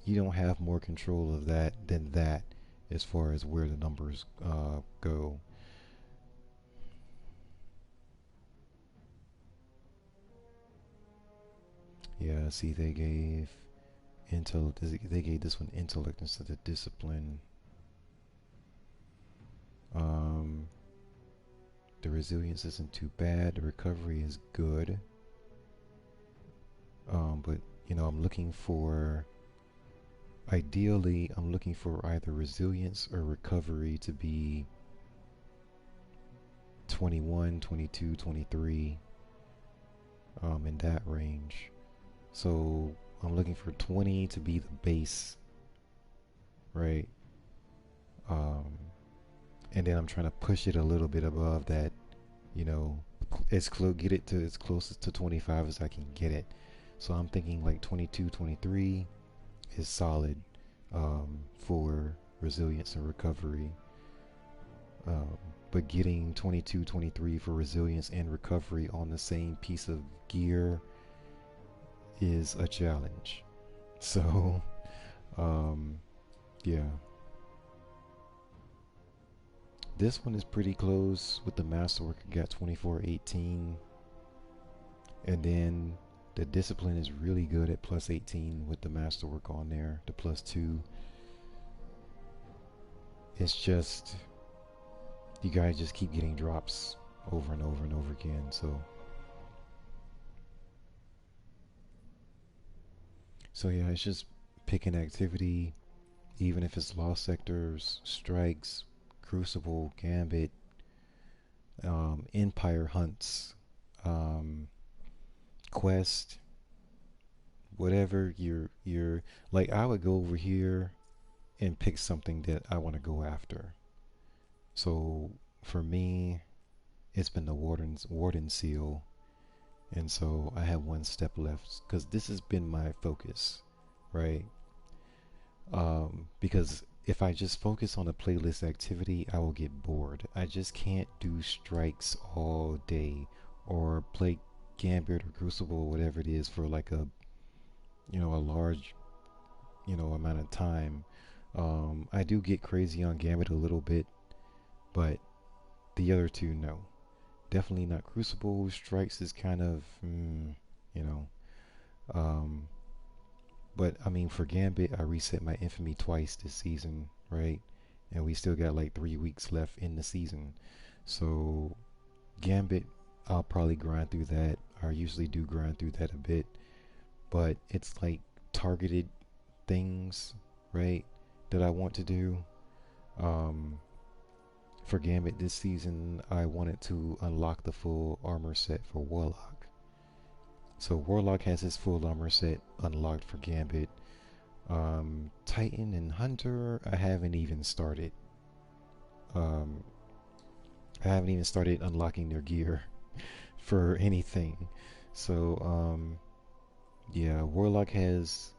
you don't have more control of that than that as far as where the numbers go. Yeah, see, they gave this one intellect instead of discipline. The resilience isn't too bad. The recovery is good. But you know, ideally, I'm looking for either resilience or recovery to be 21, 22, 23, in that range. So I'm looking for 20 to be the base, right? And then I'm trying to push it a little bit above that, you know, get it to as close to 25 as I can get it. So I'm thinking like 22, 23 is solid for resilience and recovery. But getting 22, 23 for resilience and recovery on the same piece of gear is a challenge. So, yeah. This one is pretty close with the masterwork. I got 2418, and then the discipline is really good at plus 18 with the masterwork on there, the plus 2. It's just, you guys just keep getting drops over and over and over again. So yeah, it's just picking activity, even if it's lost sectors, strikes, Crucible, Gambit, Empire hunts, quest, whatever you're like. I would go over here and pick something that I want to go after. So for me, it's been the Warden Seal, and so I have one step left because this has been my focus, right? Because if I just focus on a playlist activity, I will get bored. I just can't do strikes all day or play Gambit or Crucible or whatever it is for like a, you know, a large, you know, amount of time. I do get crazy on Gambit a little bit, but the other two, no. Definitely not Crucible. Strikes is kind of, you know. But I mean, for Gambit, I reset my infamy twice this season, right? And we still got like 3 weeks left in the season. So Gambit, I'll probably grind through that. I usually do grind through that a bit, but it's like targeted things, right, that I want to do. For Gambit this season, I wanted to unlock the full armor set for Warlock. So Warlock has his full armor set unlocked for Gambit. Titan and Hunter, I haven't even started. I haven't even started unlocking their gear for anything. So, yeah, Warlock has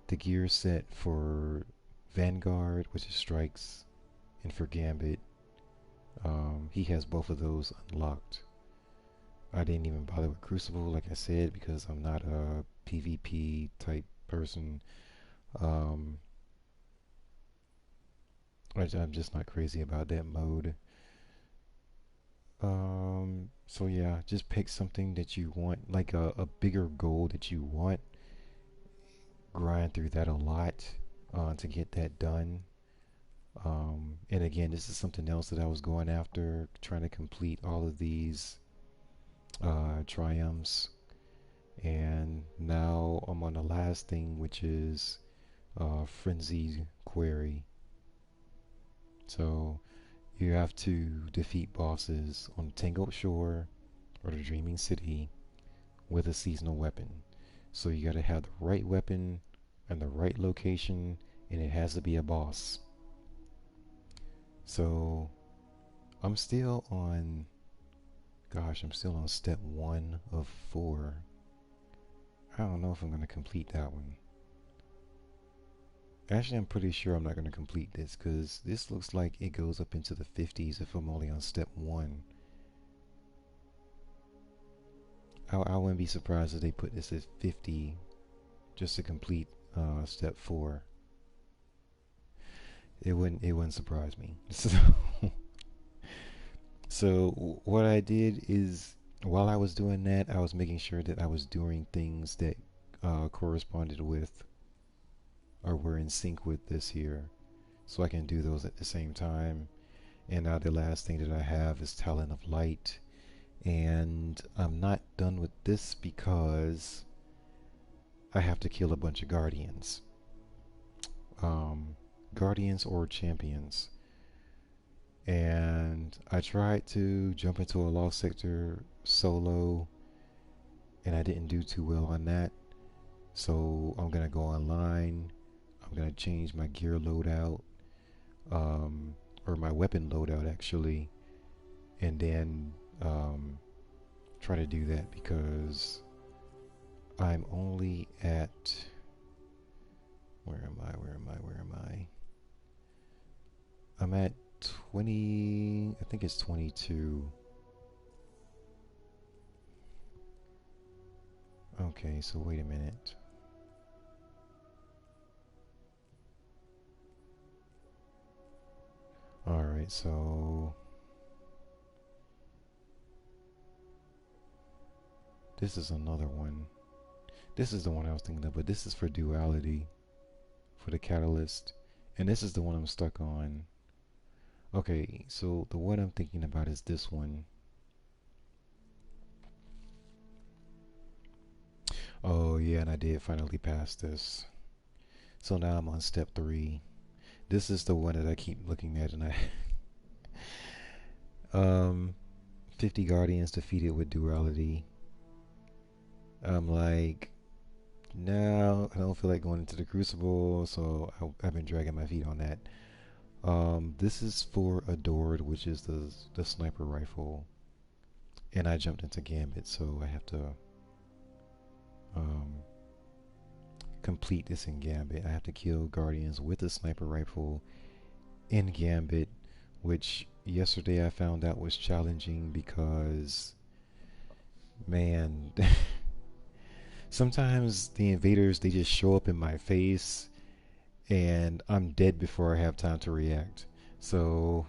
the gear set for Vanguard, which is strikes, and for Gambit. He has both of those unlocked. I didn't even bother with Crucible, like I said, because I'm not a PvP type person. Um, I'm just not crazy about that mode. So yeah, just pick something that you want, like a bigger goal that you want. Grind through that a lot to get that done. And again, this is something else that I was going after, trying to complete all of these triumphs. And now I'm on the last thing, which is Frenzy Query. So you have to defeat bosses on Tangled Shore or the Dreaming City with a seasonal weapon. So you gotta have the right weapon and the right location, and it has to be a boss. So I'm still on, gosh, I'm still on step 1 of 4. I don't know if I'm gonna complete that one. Actually, I'm pretty sure I'm not going to complete this, because this looks like it goes up into the 50s if I'm only on step 1. I wouldn't be surprised if they put this at 50 just to complete step 4. It wouldn't surprise me. So what I did is, while I was doing that, I was making sure that I was doing things that corresponded with or were in sync with this here, so I can do those at the same time. And now the last thing that I have is Talent of Light, and I'm not done with this because I have to kill a bunch of guardians. Guardians or champions. And I tried to jump into a lost sector solo, and I didn't do too well on that. So I'm gonna go online. I'm gonna change my gear loadout, or my weapon loadout actually, and then try to do that, because I'm only at, where am I? I'm at 20, I think it's 22. Okay, so wait a minute. Alright, so this is another one. This is the one I was thinking of, but this is for duality, for the catalyst. And this is the one I'm stuck on. Okay, so the one I'm thinking about is this one. Oh yeah, and I did finally pass this. So now I'm on step 3. This is the one that I keep looking at, and I 50 guardians defeated with duality. I'm like, no, I don't feel like going into the Crucible, so I've been dragging my feet on that. This is for Adored, which is the sniper rifle, and I jumped into Gambit, so I have to complete this in Gambit. I have to kill guardians with a sniper rifle in Gambit, which yesterday I found out was challenging because, man, sometimes the invaders, they just show up in my face and I'm dead before I have time to react. So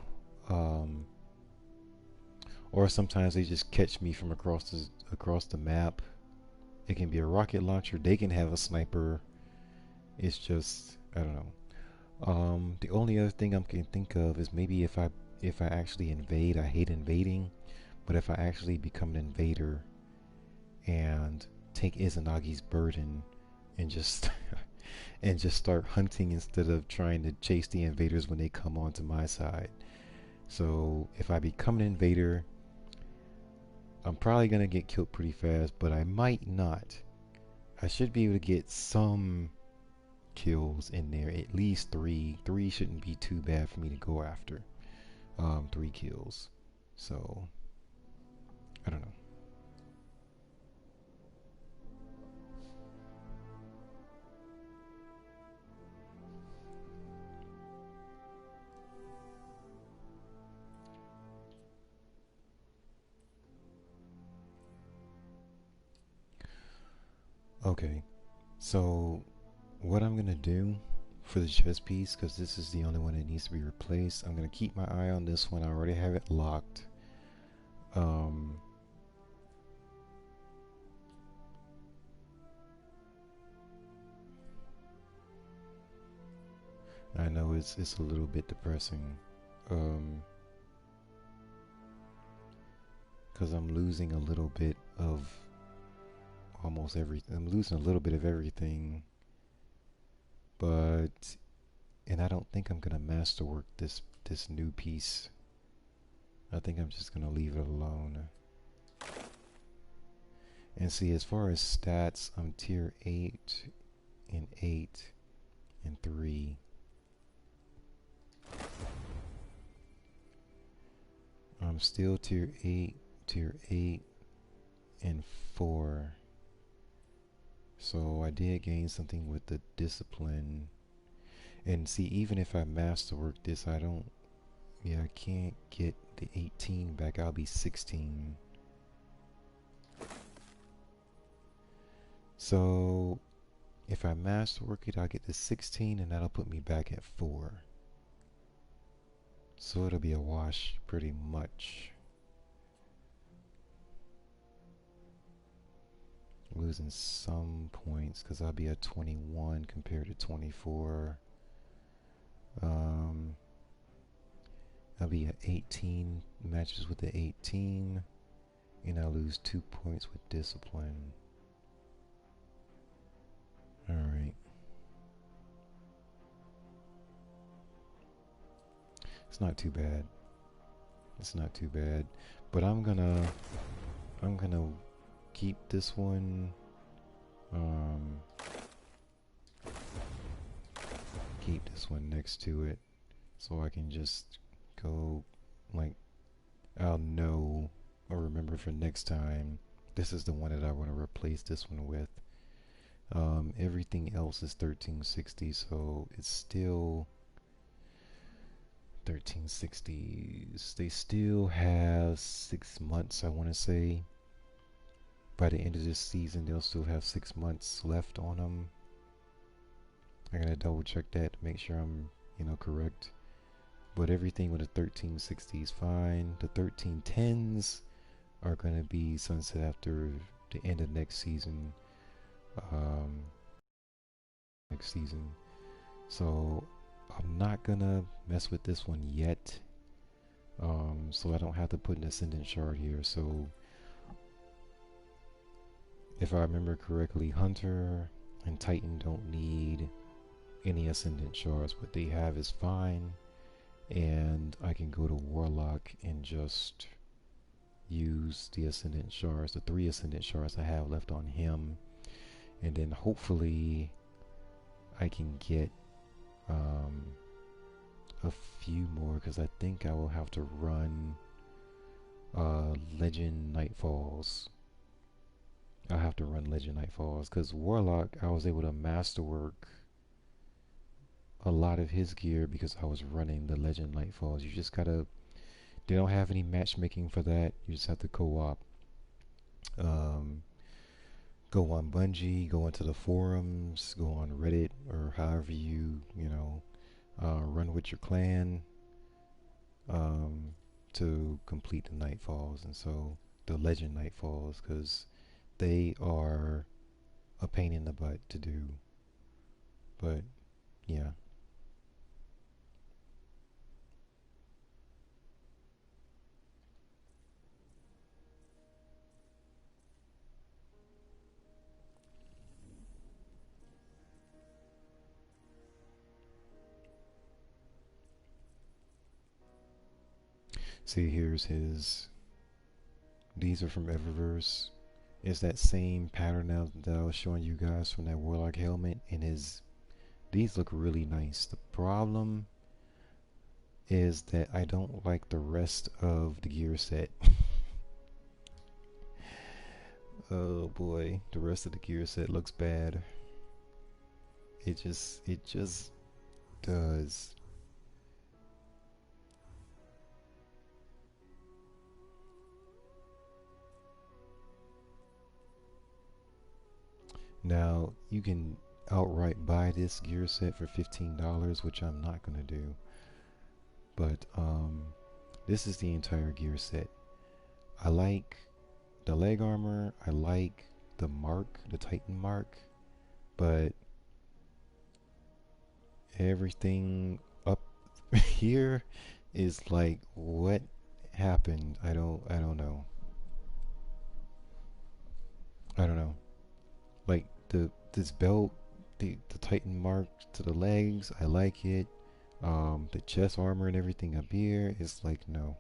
or sometimes they just catch me from across the map. It can be a rocket launcher, they can have a sniper. It's just, I don't know. The only other thing I can think of is maybe if I actually invade. I hate invading, but if I actually become an invader and take Izanagi's burden and just and just start hunting instead of trying to chase the invaders when they come onto my side. So if I become an invader, I'm probably gonna get killed pretty fast, but I might not. I should be able to get some kills in there, at least 3. 3 shouldn't be too bad for me to go after. 3 kills. So I don't know. Okay, so what I'm gonna do for the chest piece, because this is the only one that needs to be replaced, I'm gonna keep my eye on this one. I already have it locked. I know it's a little bit depressing, because I'm losing a little bit of almost everything. I'm losing a little bit of everything, and I don't think I'm gonna masterwork this new piece. I think I'm just gonna leave it alone. And see, as far as stats, I'm tier 8 and 8 and 3. I'm still tier 8 and 4. So I did gain something with the discipline. And see, even if I masterwork this, I can't get the 18 back. I'll be 16. So if I masterwork it, I'll get the 16, and that'll put me back at 4. So it'll be a wash pretty much. Losing some points because I'll be at 21 compared to 24. I'll be at 18 matches with the 18, and I'll lose 2 points with discipline. Alright. It's not too bad. It's not too bad. But I'm gonna keep this one. Keep this one next to it, so I can just go, like, I'll know or remember for next time. This is the one that I want to replace this one with. Everything else is 1360, so it's still 1360s. They still have 6 months, I want to say. By the end of this season, they'll still have 6 months left on them. I gotta double check that to make sure I'm, correct. But everything with the 1360 is fine. The 1310s are gonna be sunset after the end of next season. So I'm not gonna mess with this one yet. So I don't have to put an Ascendant Shard here. So if I remember correctly, Hunter and Titan don't need any Ascendant Shards. What they have is fine, and I can go to Warlock and just use the Ascendant Shards, the 3 Ascendant Shards I have left on him, and then hopefully I can get a few more, because I think I will have to run Legend Nightfalls. I'll have to run Legend Nightfalls, because Warlock, I was able to masterwork a lot of his gear because I was running the Legend Nightfalls. You just gotta, they don't have any matchmaking for that. You just have to co-op. Go on Bungie, go into the forums, go on Reddit, or however you run with your clan to complete the Nightfalls. And so the Legend Nightfalls, because they are a pain in the butt to do. But yeah. See, here's his. These are from Eververse. It's that same pattern now that I was showing you guys from that Warlock helmet, and these look really nice. The problem is that I don't like the rest of the gear set. Oh boy, the rest of the gear set looks bad. It just does. Now, you can outright buy this gear set for $15, which I'm not gonna do. But this is the entire gear set. I like the leg armor. I like the mark, the Titan mark, but everything up here is like, what happened? I don't know. I don't know. Like this belt, the Titan mark to the legs, I like it. The chest armor and everything up here is like, no.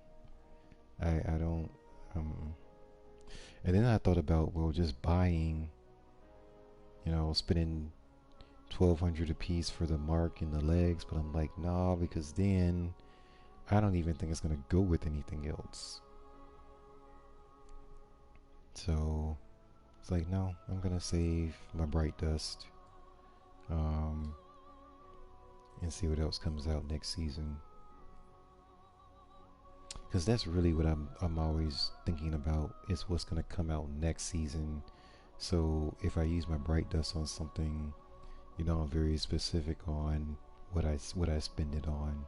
I don't and then I thought about, well, just buying, you know, spending $1,200 a piece for the mark and the legs, but I'm like, nah, because then I don't even think it's gonna go with anything else. So it's like, no, I'm gonna save my Bright Dust, and see what else comes out next season. Because that's really what I'm always thinking about, is what's gonna come out next season. So if I use my Bright Dust on something, you know, I'm very specific on what I spend it on.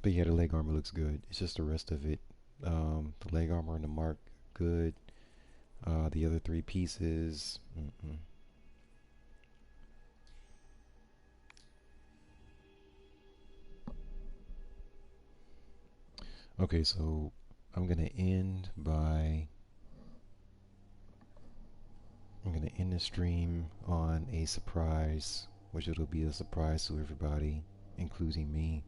But yeah, the leg armor looks good. It's just the rest of it. The leg armor and the mark, good. The other three pieces, Okay, so I'm gonna end the stream on a surprise, which it'll be a surprise to everybody, including me.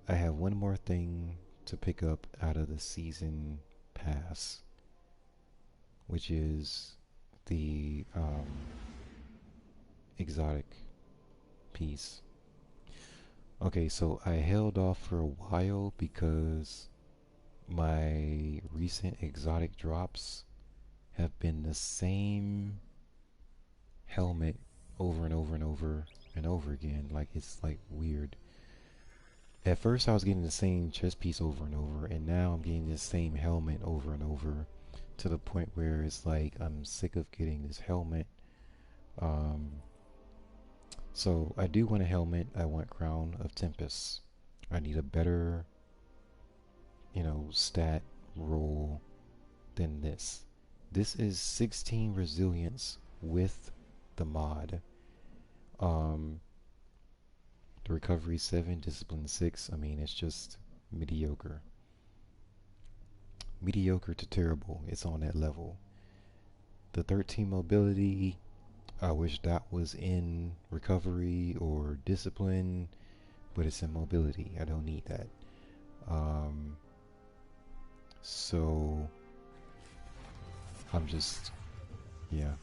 I have one more thing to pick up out of the season pass, which is the exotic piece. Okay, so I held off for a while because my recent exotic drops have been the same helmet over and over and over and over again. Like, it's like weird. At first I was getting the same chest piece over and over, and now I'm getting the same helmet over and over, to the point where it's like I'm sick of getting this helmet. So I do want a helmet. I want Crown of Tempest. I need a better, you know, stat roll than this. This is 16 resilience with the mod. The recovery 7, discipline 6. I mean, it's just mediocre. Mediocre to terrible. It's on that level. The 13 mobility, I wish that was in recovery or discipline, but it's in mobility. I don't need that. So I'm just, yeah.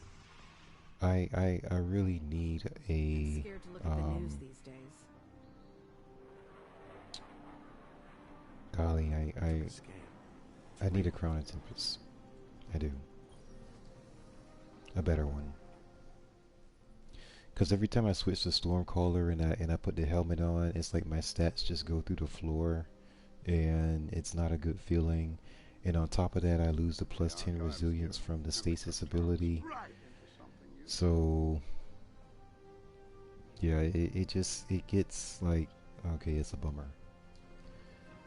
I really need a Scared to look at the news these days. golly, I need a Crown of Tempest. I do. A better one. Because every time I switch to Stormcaller and I put the helmet on, it's like my stats just go through the floor, and it's not a good feeling. And on top of that, I lose the plus 10 resilience from the stasis ability. So yeah, it gets like, okay, it's a bummer.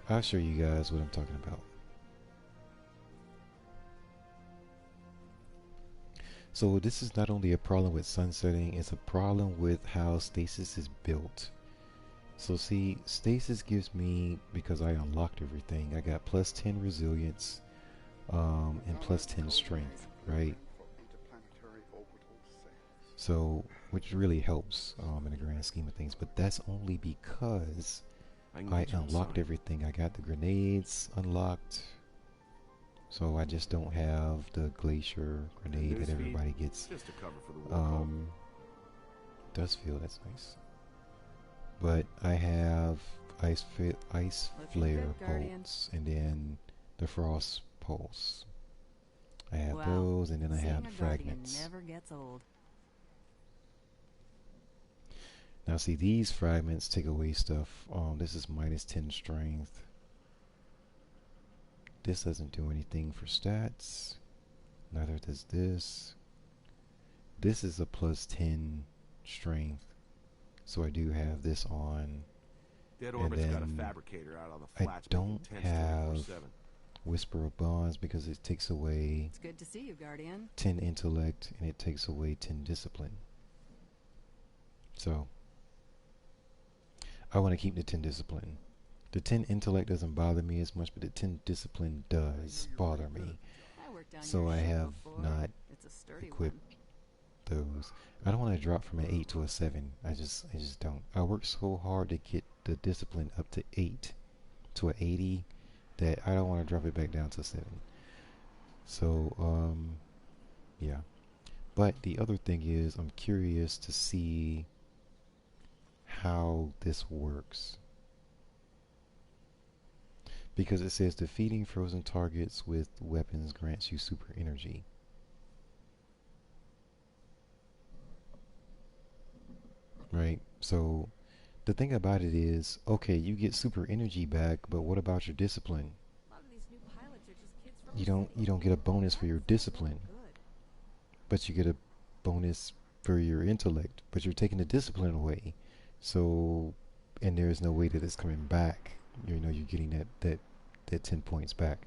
I'll show you guys what I'm talking about. So this is not only a problem with sunsetting, it's a problem with how stasis is built. So see, stasis gives me, because I unlocked everything, I got plus 10 resilience and plus 10 strength, right? So, which really helps in the grand scheme of things, but that's only because I unlocked everything. I got the grenades unlocked, so I just don't have the glacier grenade that everybody gets. Just to cover for the Does feel, that's nice. But I have ice flare bolts, and then the frost pulse. I have those, and then I have the fragments. Never gets old. Now see, these fragments take away stuff. This is minus 10 strength. This doesn't do anything for stats. Neither does this. This is a plus 10 strength. So I do have this on. Dead Orbit's got a fabricator out on the I flats. don't have Whisper of Bonds because it takes away It's good to see you, Guardian. 10 intellect and it takes away 10 discipline. So I want to keep the 10 discipline. The 10 intellect doesn't bother me as much, but the 10 discipline does bother me. So I have not equipped those. I don't want to drop from an 8 to a 7. I just don't. I worked so hard to get the discipline up to 8 to an 80 that I don't want to drop it back down to 7. So yeah. But the other thing is I'm curious to see how this works. Because it says defeating frozen targets with weapons grants you super energy. Right? So the thing about it is, okay, you get super energy back, but what about your discipline? You don't get a bonus for your discipline. But you get a bonus for your intellect, but you're taking the discipline away. So, and there's no way that it's coming back. You know, you're getting that 10 points back.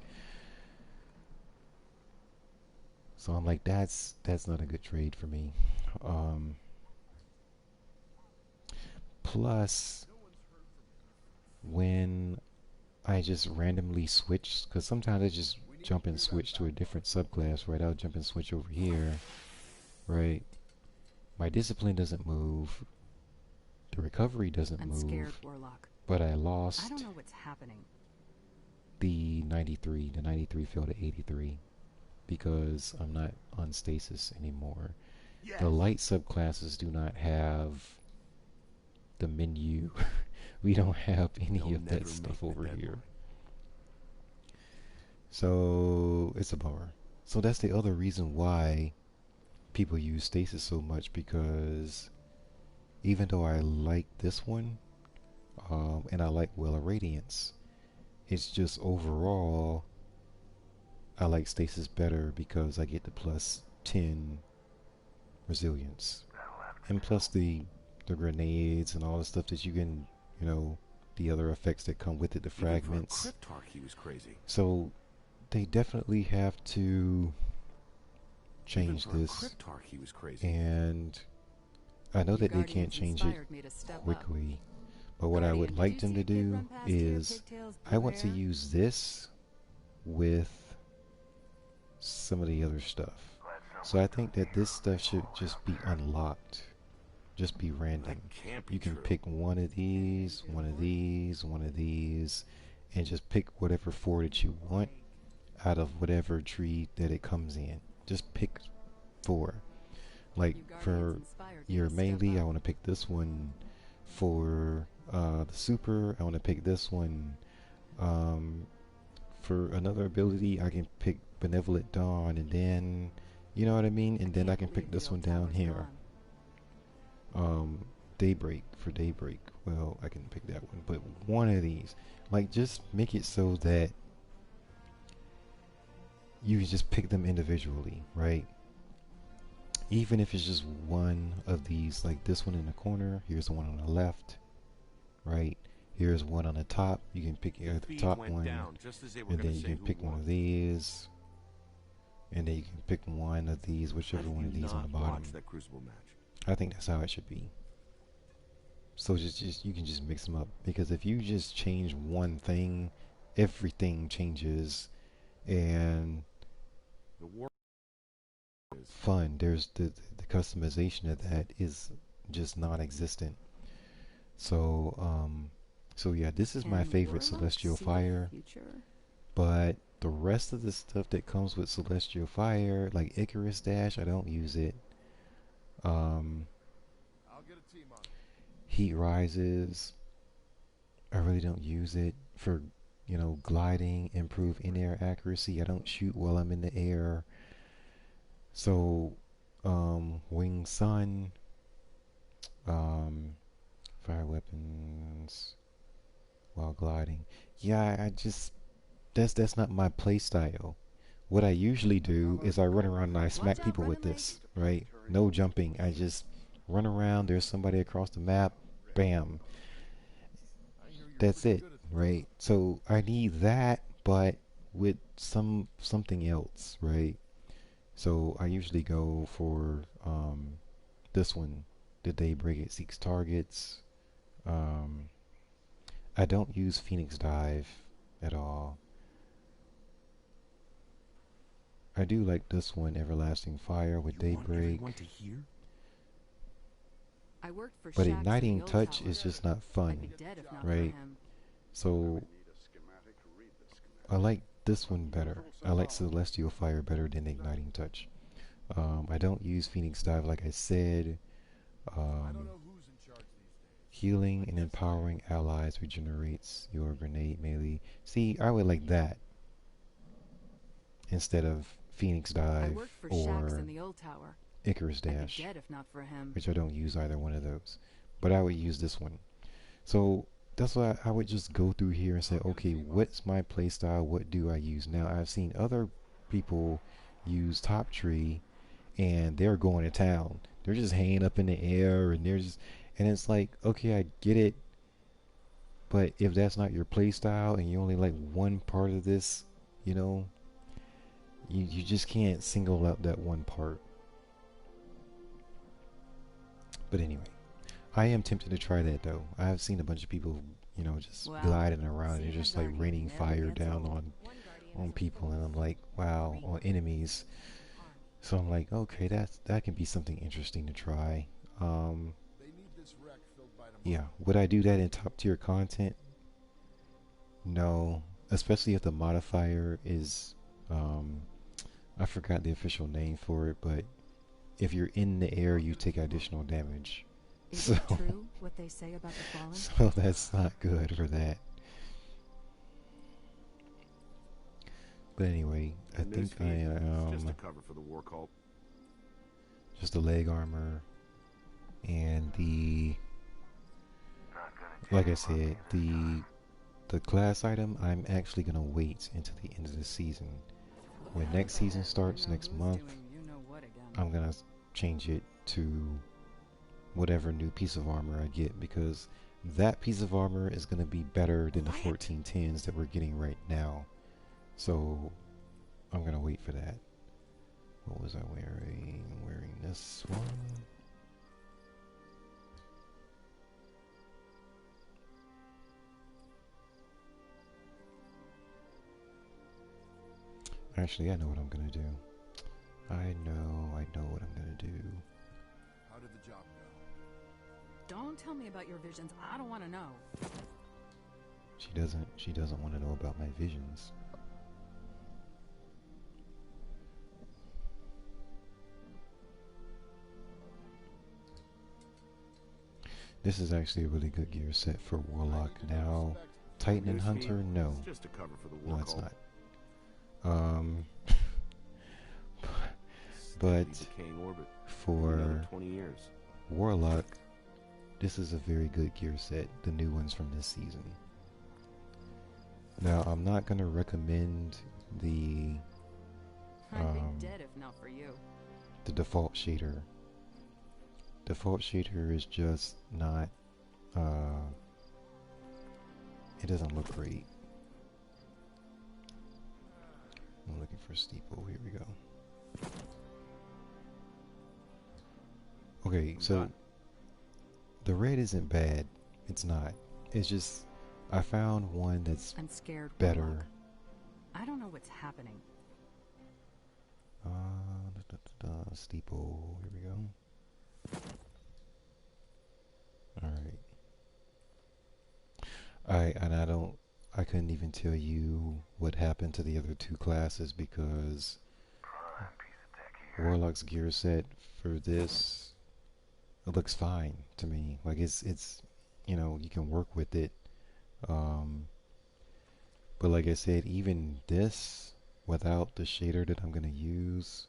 So I'm like, that's not a good trade for me. Plus, when I just randomly switch, because sometimes I just jump and switch to a different subclass, right? I'll jump and switch over here, right? My discipline doesn't move. The recovery doesn't move. I'm scared, Warlock. But I lost. I don't know what's happening. The 93. The 93 fell to 83 because I'm not on stasis anymore. Yes. The light subclasses do not have the menu. We don't have any of that stuff over here. So it's a bummer. So that's the other reason why people use stasis so much, because even though I like this one, and I like Well of Radiance, it's just overall I like stasis better because I get the plus 10 resilience, and plus the grenades and all the stuff that you can, you know, the other effects that come with it, the fragments. Even for a Cryptarch, he was crazy. So they definitely have to change Even this. for a Cryptarch, he was crazy. And I know that they can't change it quickly, but what I would like them to do is I want to use this with some of the other stuff. So I think that this stuff should just be unlocked, just be random. You can pick one of these, one of these, one of these, and just pick whatever 4 that you want out of whatever tree that it comes in. Just pick 4. Like for your melee, I want to pick this one. For the super, I want to pick this one. For another ability, I can pick Benevolent Dawn, and then, you know what I mean? And then I can pick this one down here. Daybreak, for Daybreak. Well, I can pick that one, but one of these. Like, just make it so that you can just pick them individually, right? Even if it's just one of these, like this one in the corner, here's the one on the left, right? Here's one on the top. You can pick the top one, and then you can pick one of these, and then you can pick one of these, whichever one of these on the bottom. I think that's how it should be. So just you can just mix them up, because if you just change one thing, everything changes, and fun. There's the customization of that is just non-existent. So so yeah, this is my favorite Celestial Fire. But the rest of the stuff that comes with Celestial Fire, like Icarus Dash, I don't use it. Heat Rises, I really don't use it. For, you know, gliding, improve in-air accuracy, I don't shoot while I'm in the air. So Wing Sun, Fire weapons while gliding. Yeah, I just that's not my play style. What I usually do is I run around and I smack people with this, right? No jumping. I just run around. There's somebody across the map. Bam. That's it, right? So I need that, but with something else, right? So I usually go for this one, the Daybreak. It seeks targets. I don't use Phoenix Dive at all. I do like this one, Everlasting Fire with Daybreak. I worked for But Shaxx in Igniting the old Touch tower. is just not I'd fun, be dead if not for right? him. So I like this one better. I like Celestial Fire better than Igniting Touch. I don't use Phoenix Dive like I said. Healing and empowering allies regenerates your grenade melee. See, I would like that instead of Phoenix I Dive worked for Shaxx or in the old tower. Icarus I'd Dash, be dead if not for him. which I don't use either one of those. But I would use this one. So that's why I would just go through here and say, okay, what's my playstyle? What do I use? Now, I've seen other people use Top Tree and they're going to town. They're just hanging up in the air and they're just, and it's like, okay, I get it. But if that's not your playstyle and you only like one part of this, you know, you just can't single out that one part. But anyway, I am tempted to try that though. I have seen a bunch of people, you know, just Wow. gliding around and just like Guardian raining never fire gets down old. on people, and I'm like, wow, on enemies. So I'm like, okay, that can be something interesting to try. Yeah, would I do that in top tier content? No, especially if the modifier is, I forgot the official name for it, but if you're in the air, you take additional damage. Is it true what they say about the fallen? So that's not good for that. But anyway, I think I am just a cover for the war cult. just the leg armor and the, like I said, the class item. I'm actually gonna wait until the end of the season. When next season starts next month, I'm gonna change it to whatever new piece of armor I get, because that piece of armor is gonna be better than the 1410s that we're getting right now. So I'm gonna wait for that. What was I wearing? I'm wearing this one. Actually, I know what I'm gonna do. I know what I'm gonna do. How did the job go? Don't tell me about your visions. I don't want to know. She doesn't want to know about my visions. This is actually a really good gear set for Warlock. Now, Titan and Hunter, no. Just a cover for the war No, it's cult. not. But Decaying orbit. for Another 20 years. Warlock, this is a very good gear set, the new ones from this season. Now, I'm not going to recommend the I'd be dead if not for you. the default shader. Default shader is just not, it doesn't look great. I'm looking for steeple, here we go. Okay, so the red isn't bad, it's not. It's just, I found one that's I'm scared. better. Warlock. I don't know what's happening. Steeple, here we go. Alright. I couldn't even tell you what happened to the other two classes because Warlock's gear set for this, it looks fine to me. Like it's you know, you can work with it. But like I said, even this without the shader that I'm gonna use,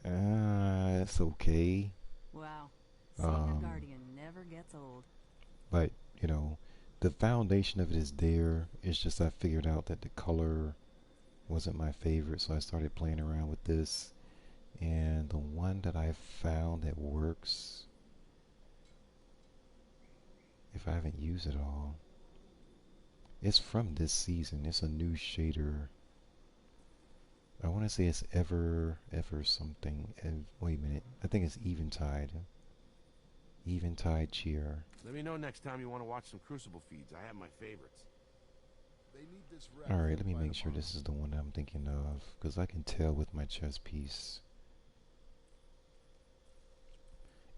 it's okay. Wow. Seeing a guardian never gets old. But, you know, the foundation of it is there. It's just I figured out that the color wasn't my favorite, so I started playing around with this. And the one that I found that works, if I haven't used it all, it's from this season. It's a new shader. I want to say it's ever something. Wait a minute. I think it's Eventide. Eventide Cheer. Let me know next time you want to watch some Crucible feeds. I have my favorites. They need this rep Alright, let me by make sure tomorrow. this is the one I'm thinking of, because I can tell with my chess piece.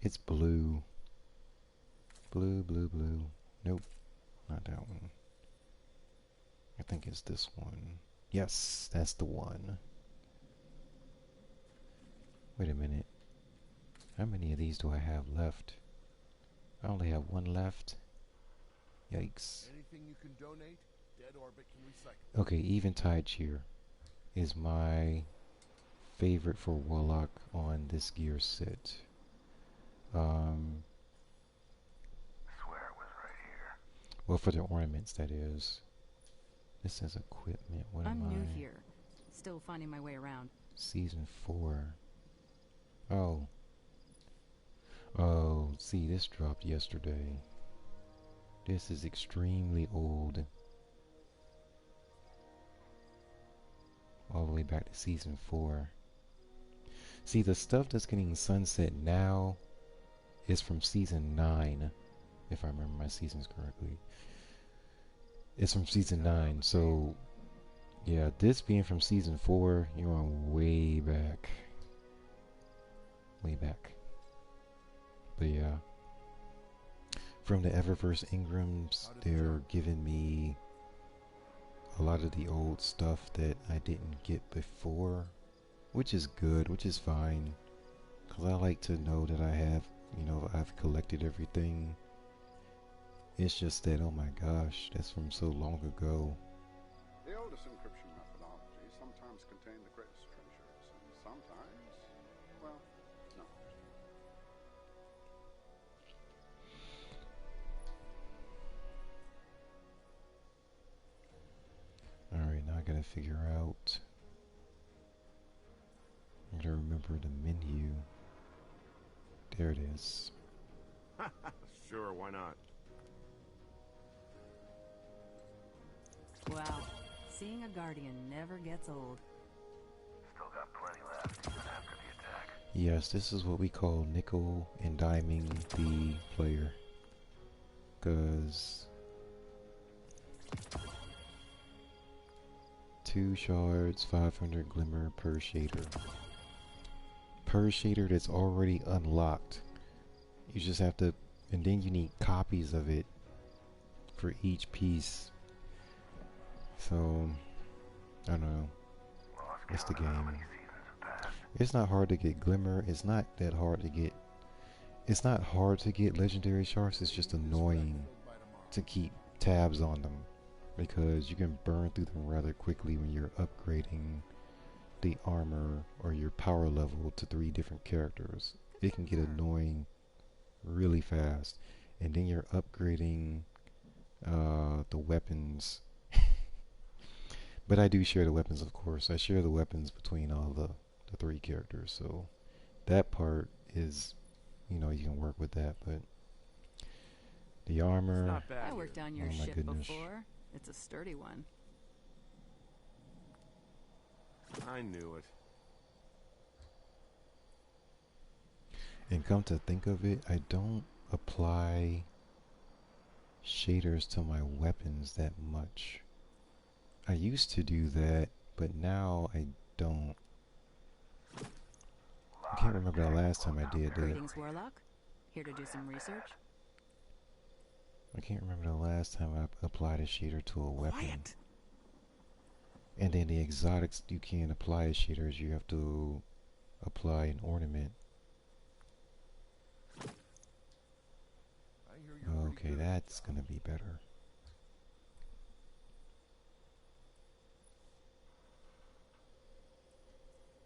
It's blue. Blue, blue, blue. Nope, not that one. I think it's this one. Yes, that's the one. Wait a minute. How many of these do I have left? I only have one left. Yikes. Anything you can donate, Dead Orbit can recycle. Okay, Eventide Cheer is my favorite for Warlock on this gear set. Swear it was right here. Well, for the ornaments, that is. This says equipment. What am I'm new I? here. Still finding my way around. Season 4. Oh. Oh, see, this dropped yesterday. This is extremely old. All the way back to season 4. See, the stuff that's getting sunset now is from season 9, if I remember my seasons correctly. It's from season 9, so yeah, this being from season 4, you're on way back. Way back. But yeah. From the Eververse Ingrams, they're giving me a lot of the old stuff that I didn't get before, which is good, which is fine, because I like to know that I have, you know, I've collected everything. It's just that, oh my gosh, that's from so long ago. The oldest encryption methodologies sometimes contain the greatest treasures, and sometimes, well, no. Alright, now I gotta figure out. I gotta remember the menu. There it is. Sure, why not? Wow. Seeing a Guardian never gets old. Still got plenty left, even after the attack. Yes, this is what we call nickel and diming the player. Because 2 shards, 500 glimmer per shader. Per shader that's already unlocked. You just have to, and then you need copies of it for each piece. So, I don't know. It's the game. It's not hard to get glimmer. It's not that hard to get. It's not hard to get legendary shards. It's just annoying to keep tabs on them, because you can burn through them rather quickly when you're upgrading the armor or your power level to 3 different characters. It can get annoying really fast, and then you're upgrading the weapons. But I do share the weapons, of course. I share the weapons between all the 3 characters, so that part is, you know, you can work with that. But the armor, I worked on your oh my ship goodness. before. It's a sturdy one. I knew it. And come to think of it, I don't apply shaders to my weapons that much. I used to do that, but now I don't. I can't remember the last time I did that. Greetings, Warlock. Here to do some research. I can't remember the last time I applied a shader to a weapon. And then the exotics, you can't apply as shaders, you have to apply an ornament. Okay, that's gonna be better.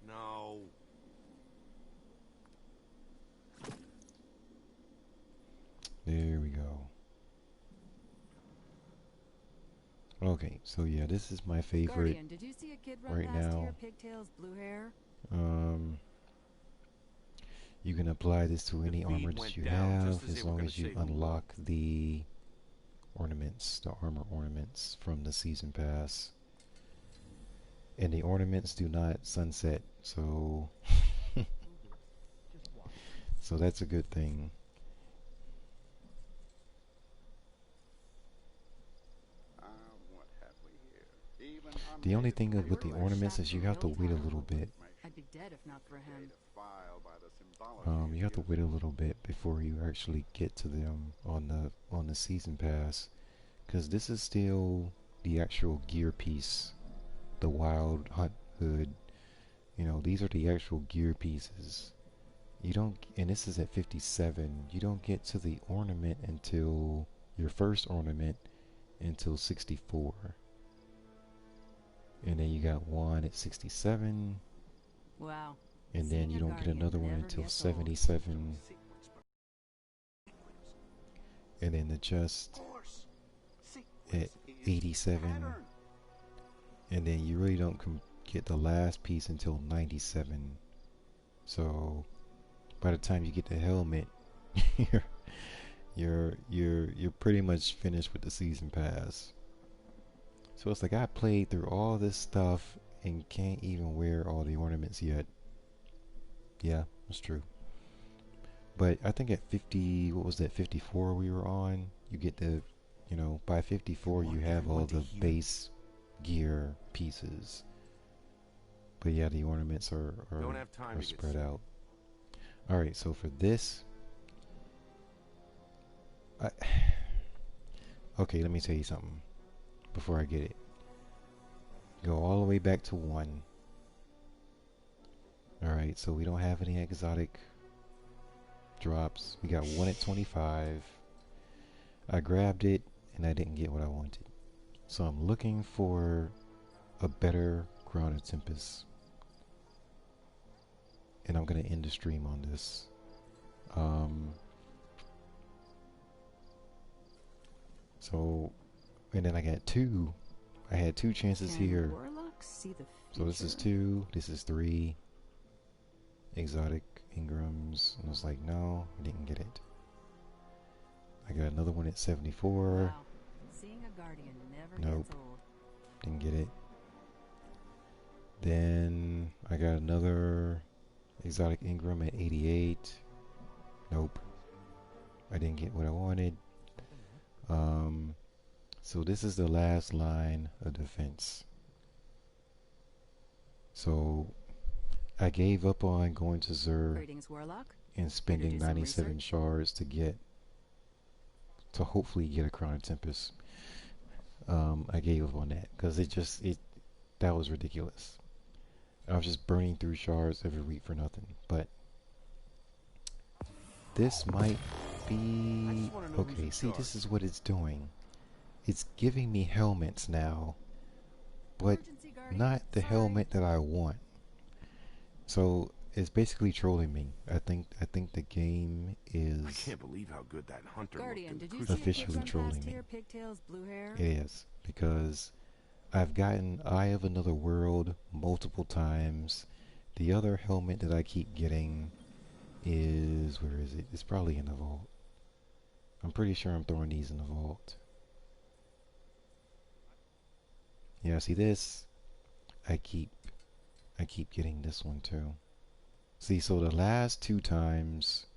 No. Yeah, Okay, so yeah, this is my favorite Guardian, did you see a kid run right past now. here? Pigtails, blue hair. You can apply this to any feed armor went that you down have just as they as were long gonna as you say who unlock the ornaments, the armor ornaments from the season pass. And the ornaments do not sunset, so so that's a good thing. What have we here? Even The only unnative thing with the computers ornaments is you have to wait a little bit. I'd be dead if not for him. create a file by the symbology You have to used. wait a little bit before you actually get to them on the season pass, because this is still the actual gear piece, the Wild Hunt hood. You know, these are the actual gear pieces. You don't, and this is at 57. You don't get to the ornament until your first ornament until 64, and then you got one at 67. Wow. And then you Seeing a don't get Guardian another one never until gets old. 77. And then the chest at 87. And then you really don't get the last piece until 97. So by the time you get the helmet, you're pretty much finished with the season pass. So it's like I played through all this stuff and can't even wear all the ornaments yet. Yeah, that's true. But I think at 50, what was that, 54 we were on? You get the, you know, by 54 you have all the base gear pieces. But yeah, the ornaments are Don't have time to get spread sick. out. Alright, so for this, okay, let me tell you something before I get it. Go all the way back to 1. Alright, so we don't have any exotic drops. We got 1 at 25. I grabbed it and I didn't get what I wanted. So I'm looking for a better Crown of Tempest. And I'm going to end the stream on this. So, and then I got 2. I had 2 chances Can here. warlocks see the So this is future? 2, this is 3 exotic Ingrams, and I was like, no, I didn't get it. I got another one at 74. Wow. Seeing a Guardian never Nope. gets old. Didn't get it. Then I got another exotic Ingram at 88. Nope. I didn't get what I wanted. So this is the last line of defense. So I gave up on going to Xur Greetings, warlock. and spending do some 97 research? shards to hopefully get a Crown of Tempest. I gave up on that because that was ridiculous. I was just burning through shards every week for nothing. But this might be wanna know who's okay. in See, charge. this is what it's doing. It's giving me helmets now, but Emergency Guardian. not the Sorry. helmet that I want. So it's basically trolling me. I think the game is. I can't believe how good that hunter Guardian, looked in did the you crucible. see a kid Officially run trolling past me. here? Pigtails, blue hair. It is, because I've gotten Eye of Another World multiple times. The other helmet that I keep getting is, where is it? It's probably in the vault. I'm pretty sure I'm throwing these in the vault. Yeah, see this? I keep getting this one too. See, so the last 2 times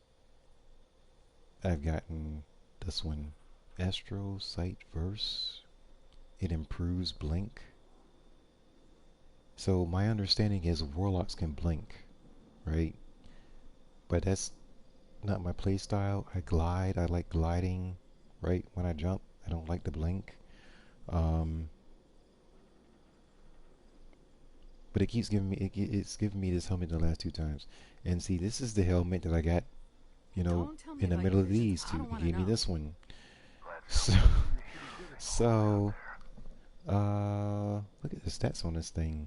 I've gotten this one. Astro Sight Verse. It improves blink. So my understanding is warlocks can blink, right? But that's not my playstyle. I glide. I like gliding, right? When I jump, I don't like to blink. But it keeps giving me it's giving me this helmet the last 2 times. And see, this is the helmet that I got, you know, Don't tell me in the about middle your of visions. these I 2. don't He wanna gave me know. this one. Glad So, look at the stats on this thing.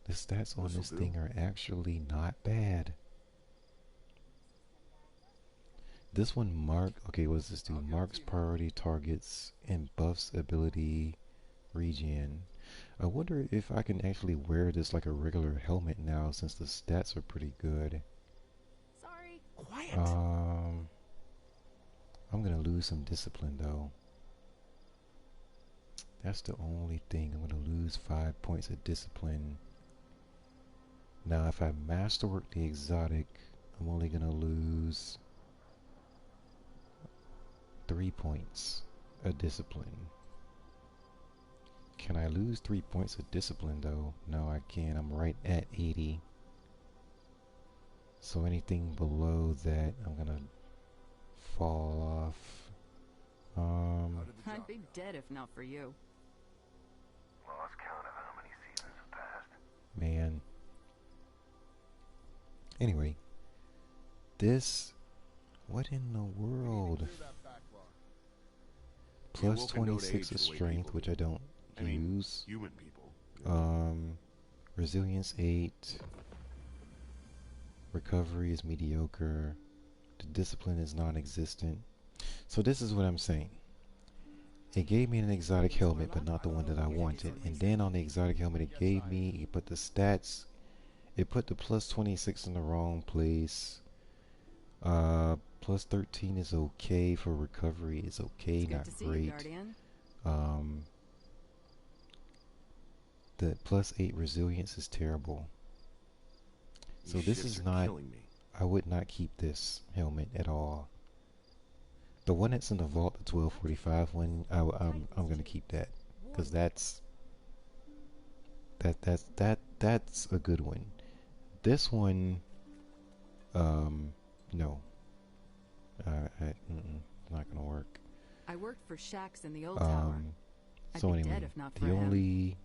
The stats on This'll this do. thing are actually not bad. This one okay, what does this do? Marks priority targets and buffs ability regen. I wonder if I can actually wear this like a regular helmet now, since the stats are pretty good. Sorry. Quiet. I'm gonna lose some discipline though. That's the only thing. I'm gonna lose 5 points of discipline. Now, if I masterwork the exotic, I'm only gonna lose 3 points of discipline. Can I lose 3 points of discipline though? No, I can't. I'm right at 80. So anything below that, I'm gonna fall off. I'd be dead if not for you. Lost count of how many seasons have passed. Man. Anyway, this. What in the world? Plus 26 of strength, which I don't use. Human people. Resilience 8. Recovery is mediocre. The discipline is non-existent. So this is what I'm saying. It gave me an exotic helmet, but not the one that I wanted. And then on the exotic helmet it gave me, it put the stats, it put the plus 26 in the wrong place. Plus 13 is okay for recovery. It's okay, not great. The plus 8 resilience is terrible. So this is not, I would not keep this helmet at all. The one that's in the vault, the 1245 one, I'm gonna keep that, because that's a good one. This one, no, not gonna work. I worked for Shaxx in the old tower. So anyway, the only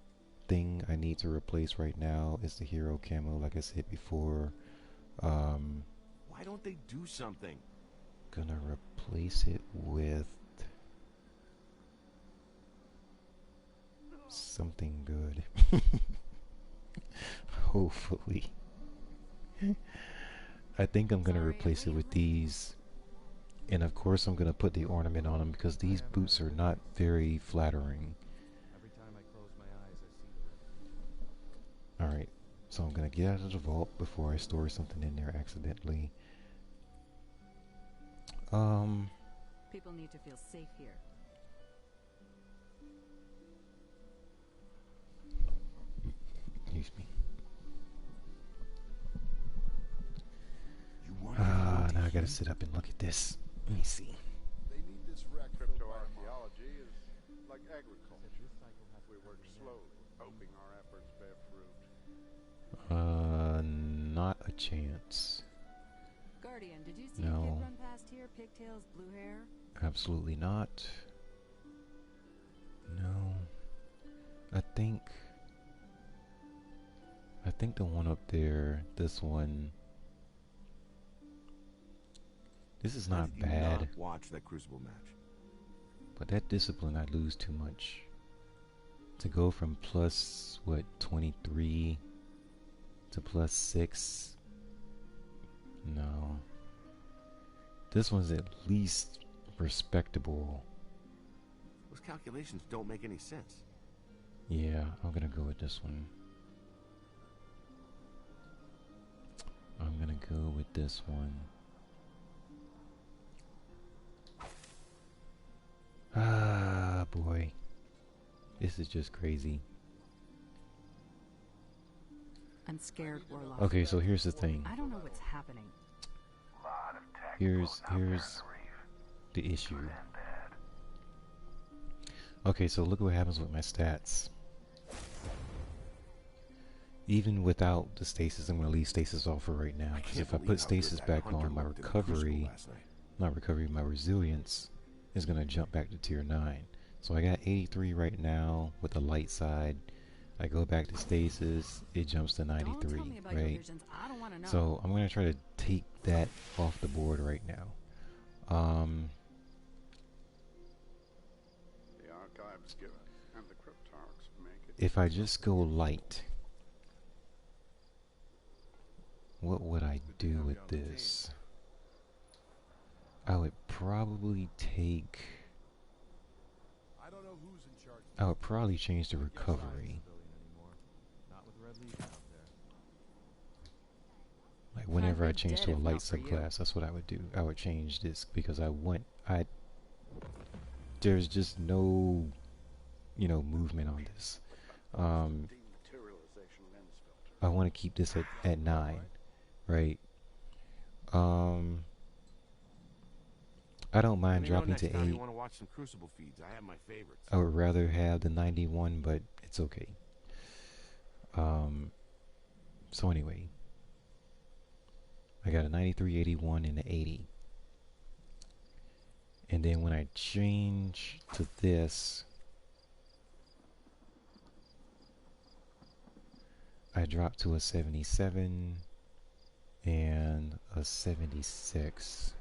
thing I need to replace right now is the hero camo, like I said before. Why don't they do something? Gonna replace it with something good. Hopefully. I think I'm gonna replace it with these, and of course I'm gonna put the ornament on them, because these boots are not very flattering. Every time I close my eyes, I see the river. Alright, so I'm gonna get out of the vault before I store something in there accidentally. People need to feel safe here. Excuse me. Now I gotta sit up and look at this. Let me see. They need this wreck. Cryptoarchaeology is like agriculture. We work slowly, hoping our efforts bear fruit. Not a chance. Guardian, did you see a kid run past here? Pigtails, blue hair? Absolutely not. No. I think the one up there, this one, this is not bad. Not watch that Crucible match. But that discipline, I lose too much. To go from plus, what, 23 to plus 6? No. This one's at least respectable. Those calculations don't make any sense. Yeah, I'm gonna go with this one. I'm gonna go with this one. Ah, boy. This is just crazy. I'm scared, Warlock. Okay, so here's the thing. I don't know what's happening. Here's the issue. Okay, so look what happens with my stats. Even without the stasis, I'm going to leave stasis off for right now. Because if I put stasis back on, my recovery, my resilience is going to jump back to tier 9. So I got 83 right now with the light side. I go back to stasis, it jumps to 93, right? So I'm going to try to take that off the board right now. The archives give it, and the cryptarchs make it. If I just go light, what would I do with this? I would probably take. I don't know who's in charge. I would probably change the recovery. Not with Red Leaf out there. Like whenever I I'd be change dead to a if light not for you. subclass, that's what I would do. I would change this because there's just no, movement on this. Dematerialization lens filter. I want to keep this at 9, right? I don't mind Let me know dropping next to time 8. you want to watch some Crucible feeds. I have my favorites. I would rather have the 91, but it's okay. So anyway, I got a 93, 81, and an 80. And then when I change to this, I drop to a 77 and a 76.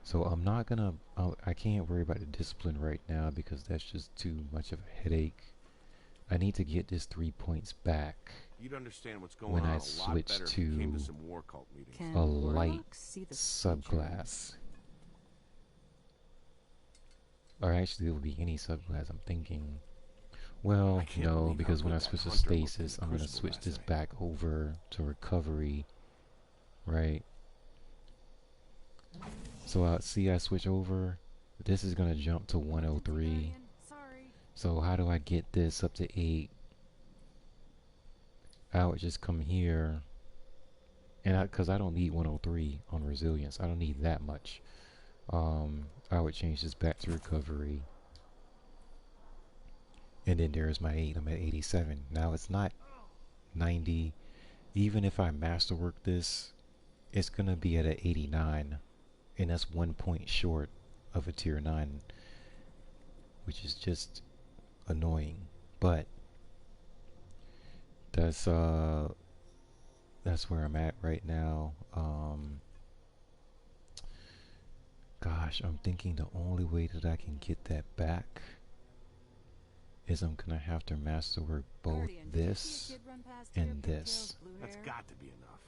So I'm not gonna, I can't worry about the discipline right now because that's just too much of a headache. I need to get this 3 points back. You'd understand what's going when on I a lot switch better if you came to to some war cult meetings. Can a light Warlock see the subclass. Or actually, it would be any subclass. I'm thinking. Well, I can't no, believe because how when I good that switch to hunter looked in stasis, the I'm gonna Crucible switch last this night. back over to recovery, right? So I switch over. This is gonna jump to 103. Sorry. So how do I get this up to 8? I would just come here, and because I don't need 103 on resilience, I don't need that much. I would change this back to recovery, and then there's my 8. I'm at 87. Now it's not 90. Even if I masterwork this, it's gonna be at an 89, and that's 1 point short of a tier 9, which is just annoying. But that's where I'm at right now. Gosh, I'm thinking the only way that I can get that back is I'm gonna have to masterwork both Guardian, did you see a this kid run past here, and pigtails, this, blue That's hair? got to be enough.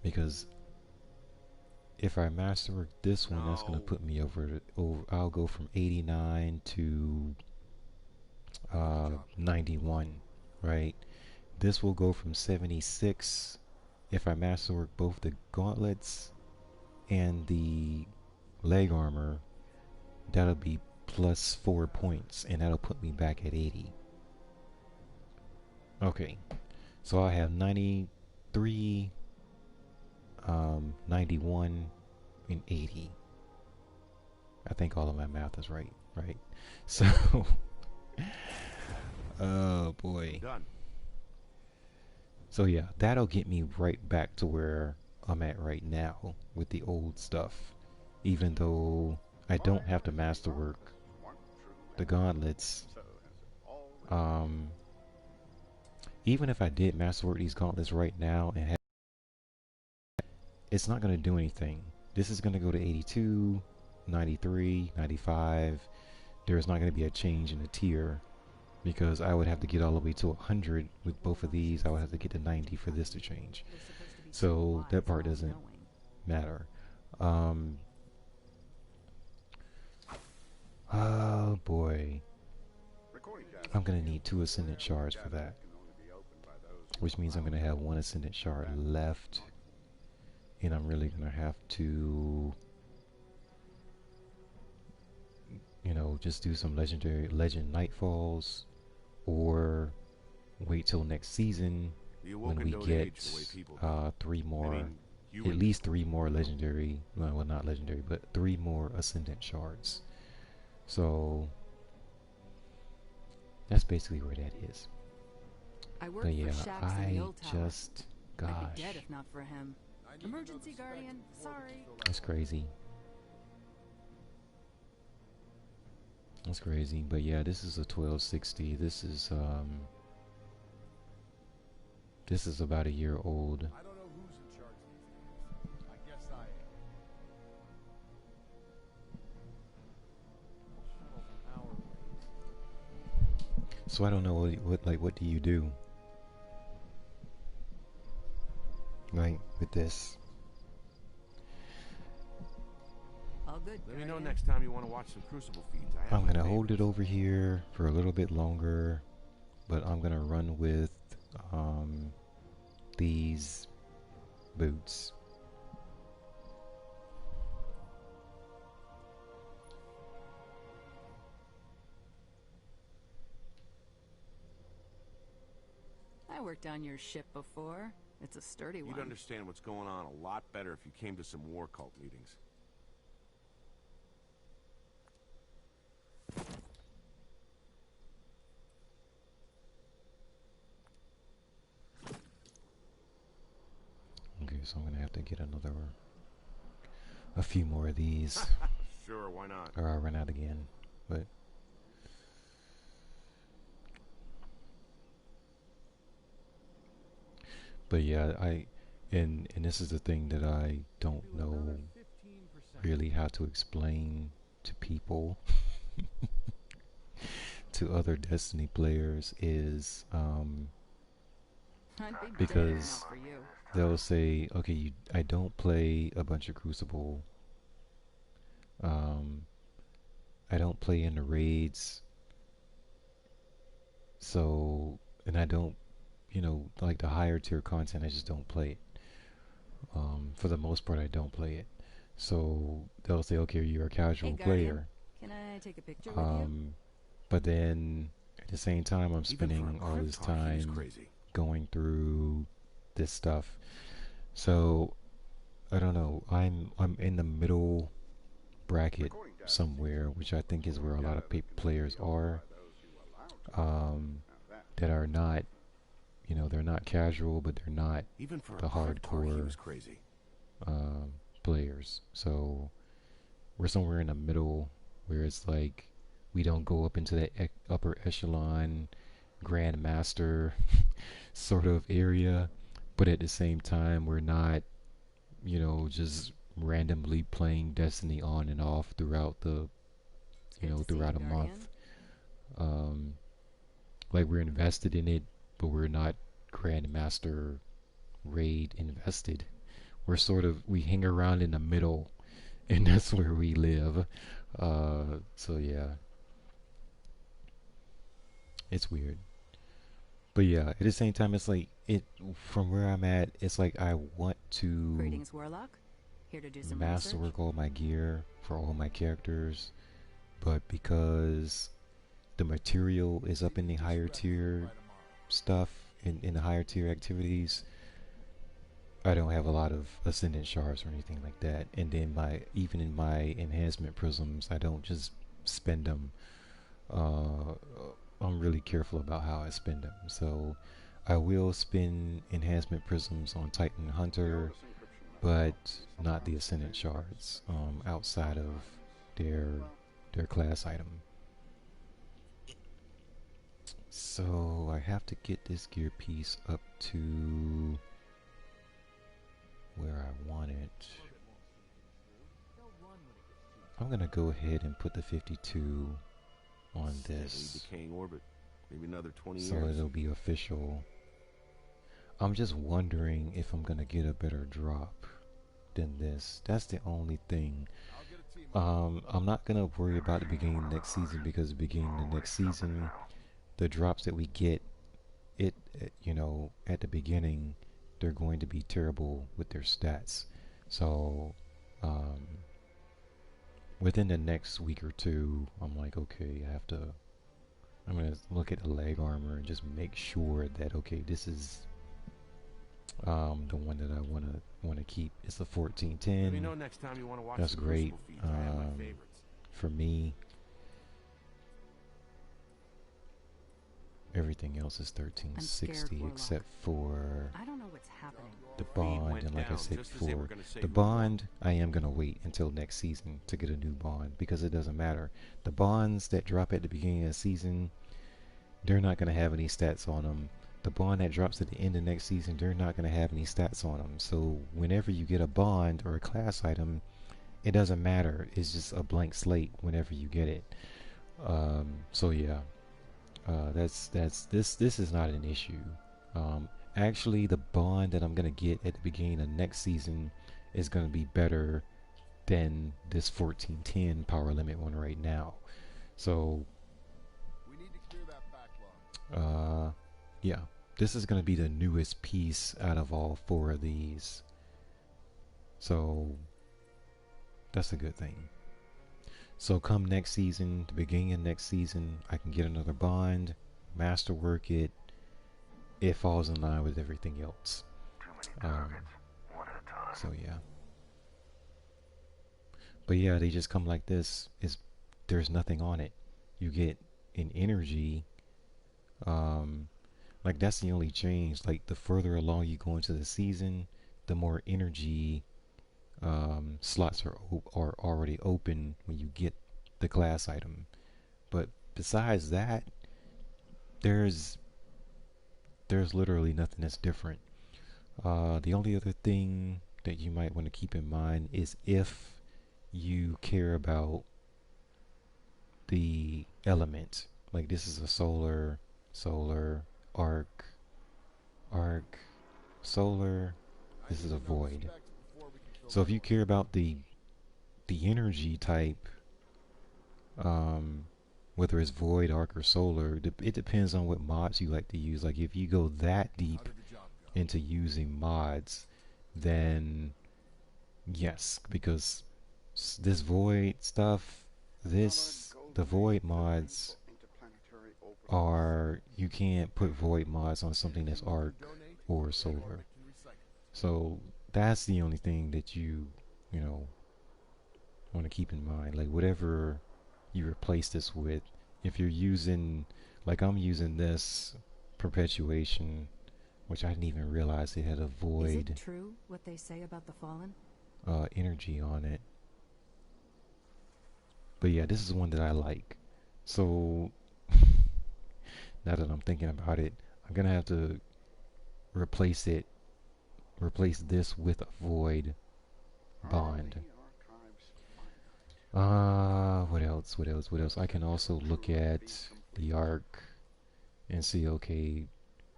because if I masterwork this one, that's gonna No. put me over. I'll go from 89 to 91, right? This will go from 76 if I masterwork both the gauntlets and the leg armor. That'll be plus 4 points, and that'll put me back at 80. Okay, so I have 93, 91, and 80. I think all of my math is right? So, oh boy. Done. So yeah, that'll get me right back to where I'm at right now with the old stuff. Even though I don't have to masterwork the gauntlets. Even if I did masterwork these gauntlets right now and have, it's not going to do anything. This is going to go to 82, 93, 95. There's not going to be a change in the tier because I would have to get all the way to 100 with both of these. I would have to get to 90 for this to change. They're supposed to be So wise that and part doesn't all-knowing. matter. Oh boy. I'm gonna need 2 ascendant shards for that, which means I'm gonna have 1 ascendant shard left, and I'm really gonna have to, just do some legend nightfalls, or wait till next season The when Awoken we don't get age the way people do. 3 more. I mean, you At and least 3 more legendary, well not legendary, but 3 more ascendant shards. So that's basically where that is. I worked But yeah, for Shaxx in I the old tower. just, I'd be gosh, dead if not for him. Emergency Guardian, sorry. that's crazy. That's crazy. But yeah, this is a 1260. This is about a year old. I don't know who's in charge these days. I guess I am. So I don't know what do you do? Like with this. All good. Let me know Guardian. next time you want to watch some Crucible feeds. I have I'm my gonna hold favorites. it over here for a little bit longer, but I'm gonna run with these boots. I worked on your ship before. It's a sturdy You'd one. understand what's going on a lot better if you came to some war cult meetings. Okay, so I'm gonna have to get a few more of these, Sure, why not? or I'll run out again. But yeah, and this is the thing that I don't know really how to explain to people, to other Destiny players, is I'd be dead because enough for you. they'll say, okay, I don't play a bunch of Crucible. I don't play in the raids. So, and I don't, like the higher tier content, I just don't play it. For the most part, I don't play it. So they'll say, okay, you're a casual Hey, Guardian. player. Can I take a picture with you? But then at the same time, I'm Even for a spending all this Krypton, he was time crazy. going through this stuff. So I don't know. I'm in the middle bracket somewhere, which I think is where a lot of players are. That are not, they're not casual, but they're not Even for the a Krypton, he hardcore was crazy. players. So we're somewhere in the middle where it's like we don't go up into the upper echelon grandmaster sort of area, but at the same time we're not, just randomly playing Destiny on and off throughout the, throughout a month. Like we're invested in it, but we're not grandmaster raid invested. We're we hang around in the middle, and that's where we live. So yeah, it's weird. But yeah, at the same time, it's like from where I'm at, it's like I want to Greetings, Warlock. Here to do some masterwork research. all my gear for all my characters, but because the material is up in the higher tier stuff, in the higher tier activities, I don't have a lot of ascendant shards or anything like that. And then even in my enhancement prisms, I don't just spend them. I'm really careful about how I spend them. So I will spend enhancement prisms on Titan Hunter, but not the ascendant shards outside of their class item. So I have to get this gear piece up to where I want it. I'm gonna go ahead and put the 52 on this, Steadily decaying orbit. Maybe another 20 so years. it'll be official. I'm just wondering if I'm gonna get a better drop than this. That's the only thing. I'm not gonna worry about the beginning of next season, because the beginning of next season, the drops that we get, at the beginning, they're going to be terrible with their stats. So within the next week or two, I'm like, okay, I'm gonna look at the leg armor and just make sure that, okay, this is the one that I wanna keep. It's the 1410. Let me know next time you want to watch That's some great. Crucible feeds. I have my favorites. For me, everything else is 1360 Warlock. except for I don't know what's happening. the bond. went And like I down said just as they were before, gonna say the move on. bond, I am gonna wait until next season to get a new bond, because it doesn't matter. The bonds that drop at the beginning of the season, they're not gonna have any stats on them. The bond that drops at the end of next season, they're not gonna have any stats on them. So whenever you get a bond or a class item, it doesn't matter. It's just a blank slate whenever you get it. So yeah, this is not an issue. Actually, the bond that I'm gonna get at the beginning of next season is gonna be better than this 1410 power limit one right now. So We need to clear that backlog. yeah, this is going to be the newest piece out of all 4 of these. So that's a good thing. So come next season, the beginning of next season, I can get another bond, masterwork it. It falls in line with everything else. Too many targets, one at a time. So yeah. But yeah, they just come like this. There's nothing on it. You get an energy. Like that's the only change. Like the further along you go into the season, the more energy slots are already open when you get the class item. But besides that, there's literally nothing that's different. The only other thing that you might want to keep in mind is if you care about the element. Like this is a solar, arc, solar. This is a void. So if you care about the energy type, whether it's void, arc, or solar, it depends on what mods you like to use. Like if you go that deep into using mods, then yes, because this void stuff, the void mods are, you can't put void mods on something that's arc or solar. So that's the only thing that you want to keep in mind. Like whatever you replace this with, if you're using, like I'm using this perpetuation, which I didn't even realize it had a void. Is it true what they say about the Fallen? Energy on it. But yeah, this is one that I like. So now that I'm thinking about it, I'm gonna have to replace this with a void bond. What else? I can also look at the arc and see, okay,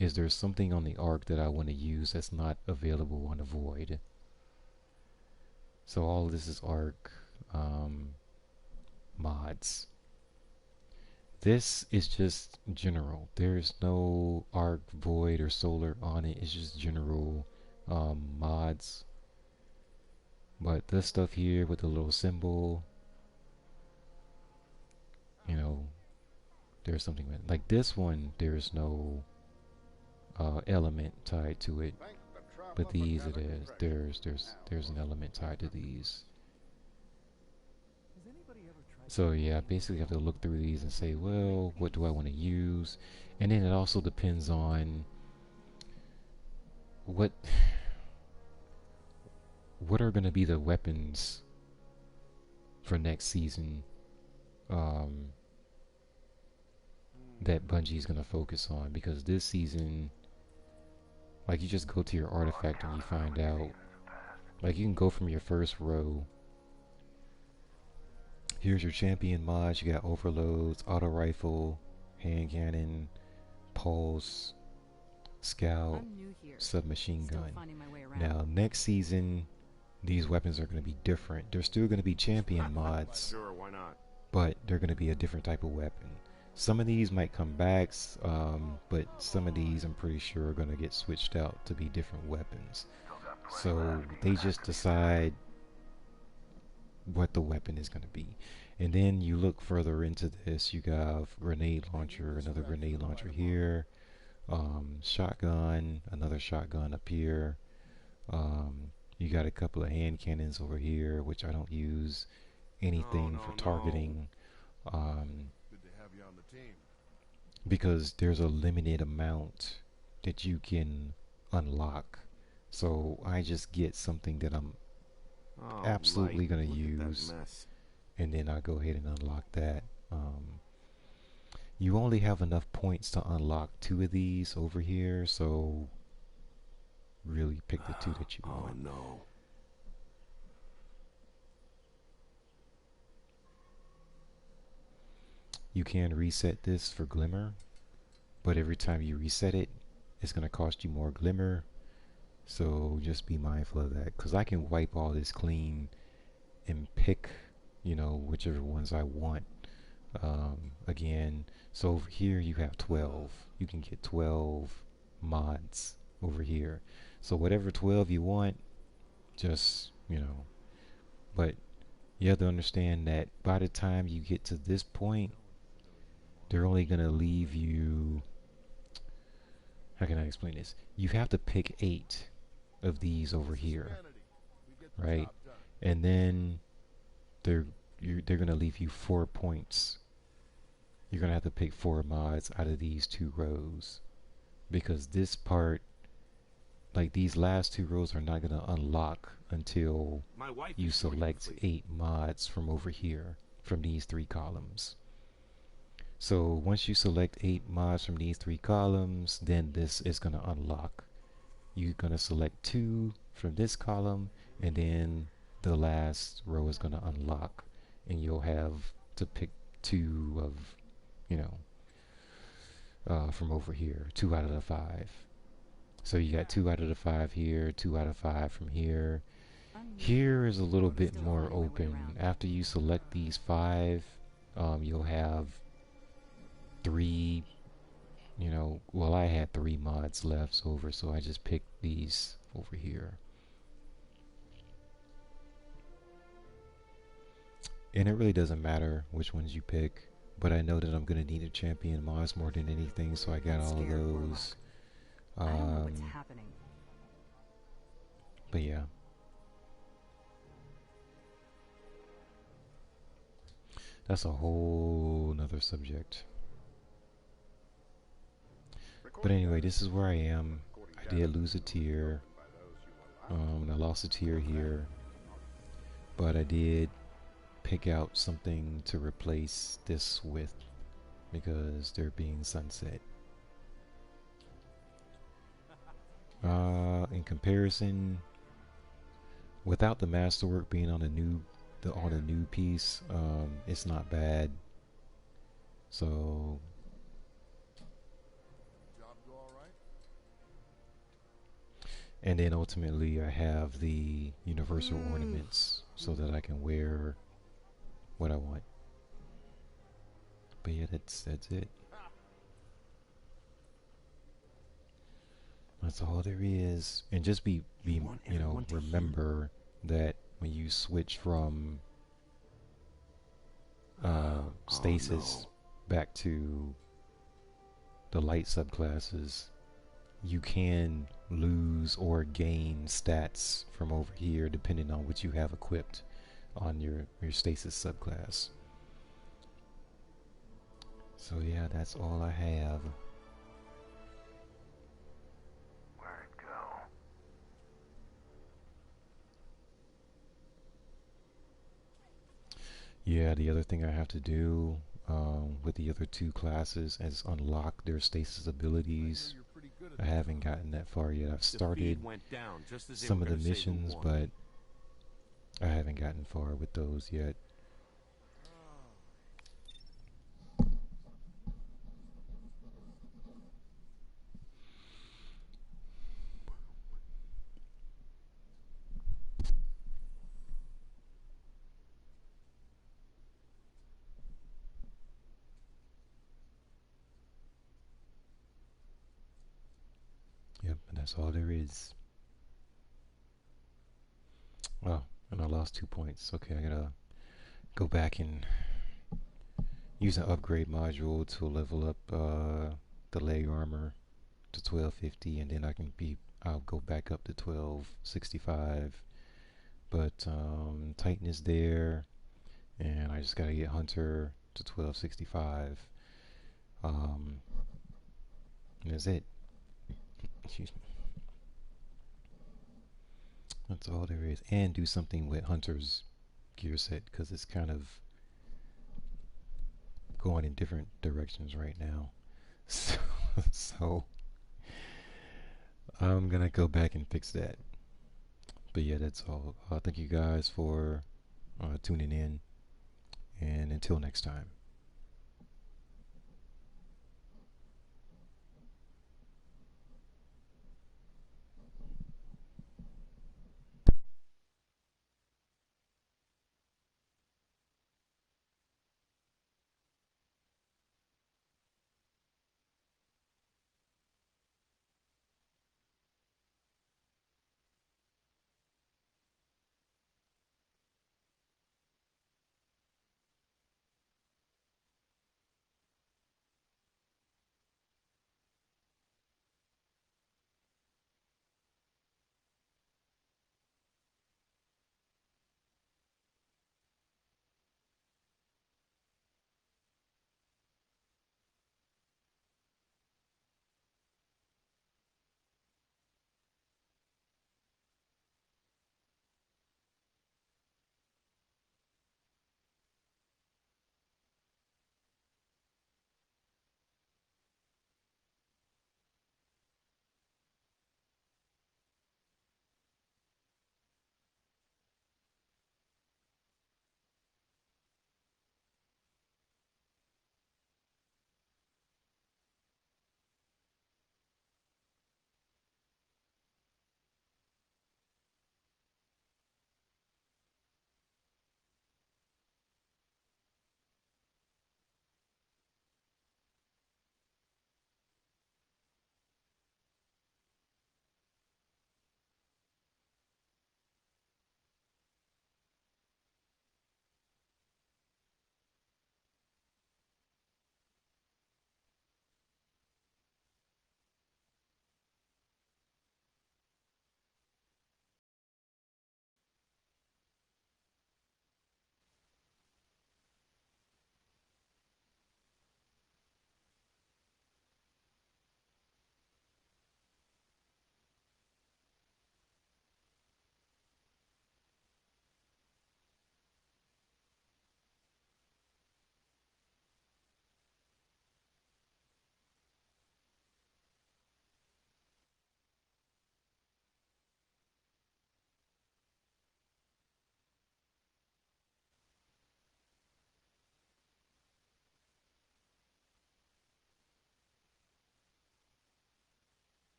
is there something on the arc that I want to use that's not available on the void? So all of this is arc mods. This is just general. There's no arc, void, or solar on it. It's just general mods. But this stuff here with the little symbol, there's something like this one. There's no element tied to it, but these it is. There's an element tied to these. So yeah, basically you have to look through these and say, well, what do I want to use? And then it also depends on what are going to be the weapons for next season that Bungie's going to focus on. Because this season, like, you just go to your artifact and you find out, like, you can go from your first row. Here's your champion mods. You got overloads, auto rifle, hand cannon, pulse, scout, submachine gun. Now next season, these weapons are going to be different. There's still going to be champion mods. Sure, why not? But they're going to be a different type of weapon. Some of these might come back, but some of these I'm pretty sure are going to get switched out to be different weapons. So they just decide what the weapon is going to be. And then you look further into this, you got grenade launcher, another grenade launcher here, shotgun, another shotgun up here. You got a couple of hand cannons over here, which I don't use anything for targeting. Good to have you on the team. Because there's a limited amount that you can unlock. So I just get something that I'm absolutely going to use, and then I go ahead and unlock that. You only have enough points to unlock 2 of these over here, so really pick the 2 that you want. Oh no. You can reset this for Glimmer, but every time you reset it, it's going to cost you more Glimmer. So just be mindful of that, because I can wipe all this clean and pick, you know, whichever ones I want. Again, so over here you have 12. You can get 12 mods over here. So whatever 12 you want, just, you know, but you have to understand that by the time you get to this point, they're only going to leave you, how can I explain this? You have to pick 8 of these over here, right? And then they're going to leave you 4 points. You're going to have to pick 4 mods out of these 2 rows, because this part, like these last 2 rows, are not going to unlock until you select 8 mods from over here, from these 3 columns. So once you select 8 mods from these 3 columns, then this is going to unlock. You're going to select 2 from this column, and then the last row is going to unlock, and you'll have to pick 2 of, you know, from over here, 2 out of the 5. So you got 2 out of the 5 here, 2 out of 5 from here. Here is a little bit more open. After you select these 5, you'll have 3, you know, well, I had 3 mods left over, so I just picked these over here. And it really doesn't matter which ones you pick, but I know that I'm going to need a champion mods more than anything, so I got all of those. I don't know what's happening. But yeah. That's a whole nother subject. But anyway, this is where I am. I did lose a tier. I lost a tier here. But I did pick out something to replace this with, because they're being sunset. In comparison, without the masterwork being on a new piece, it's not bad. So and then ultimately I have the universal ornaments so that I can wear what I want. But yeah, that's it. That's all there is. And just be you know, remember that when you switch from stasis back to the light subclasses, you can lose or gain stats from over here depending on what you have equipped on your stasis subclass. So yeah, that's all I have. Where'd it go? Yeah, the other thing I have to do with the other 2 classes is unlock their stasis abilities. I haven't gotten that far yet. I've started some of the missions, but I haven't gotten far with those yet. Yep, and that's all there is. Well, and I lost 2 points. Okay, I gotta go back and use an upgrade module to level up the leg armor to 1250, and then I'll go back up to 1265. But Titan is there, and I just gotta get Hunter to 1265. And that's it. Excuse me. That's all there is. And do something with Hunter's gear set, because it's kind of going in different directions right now. So I'm gonna go back and fix that. But yeah, that's all. Thank you guys for tuning in, and until next time.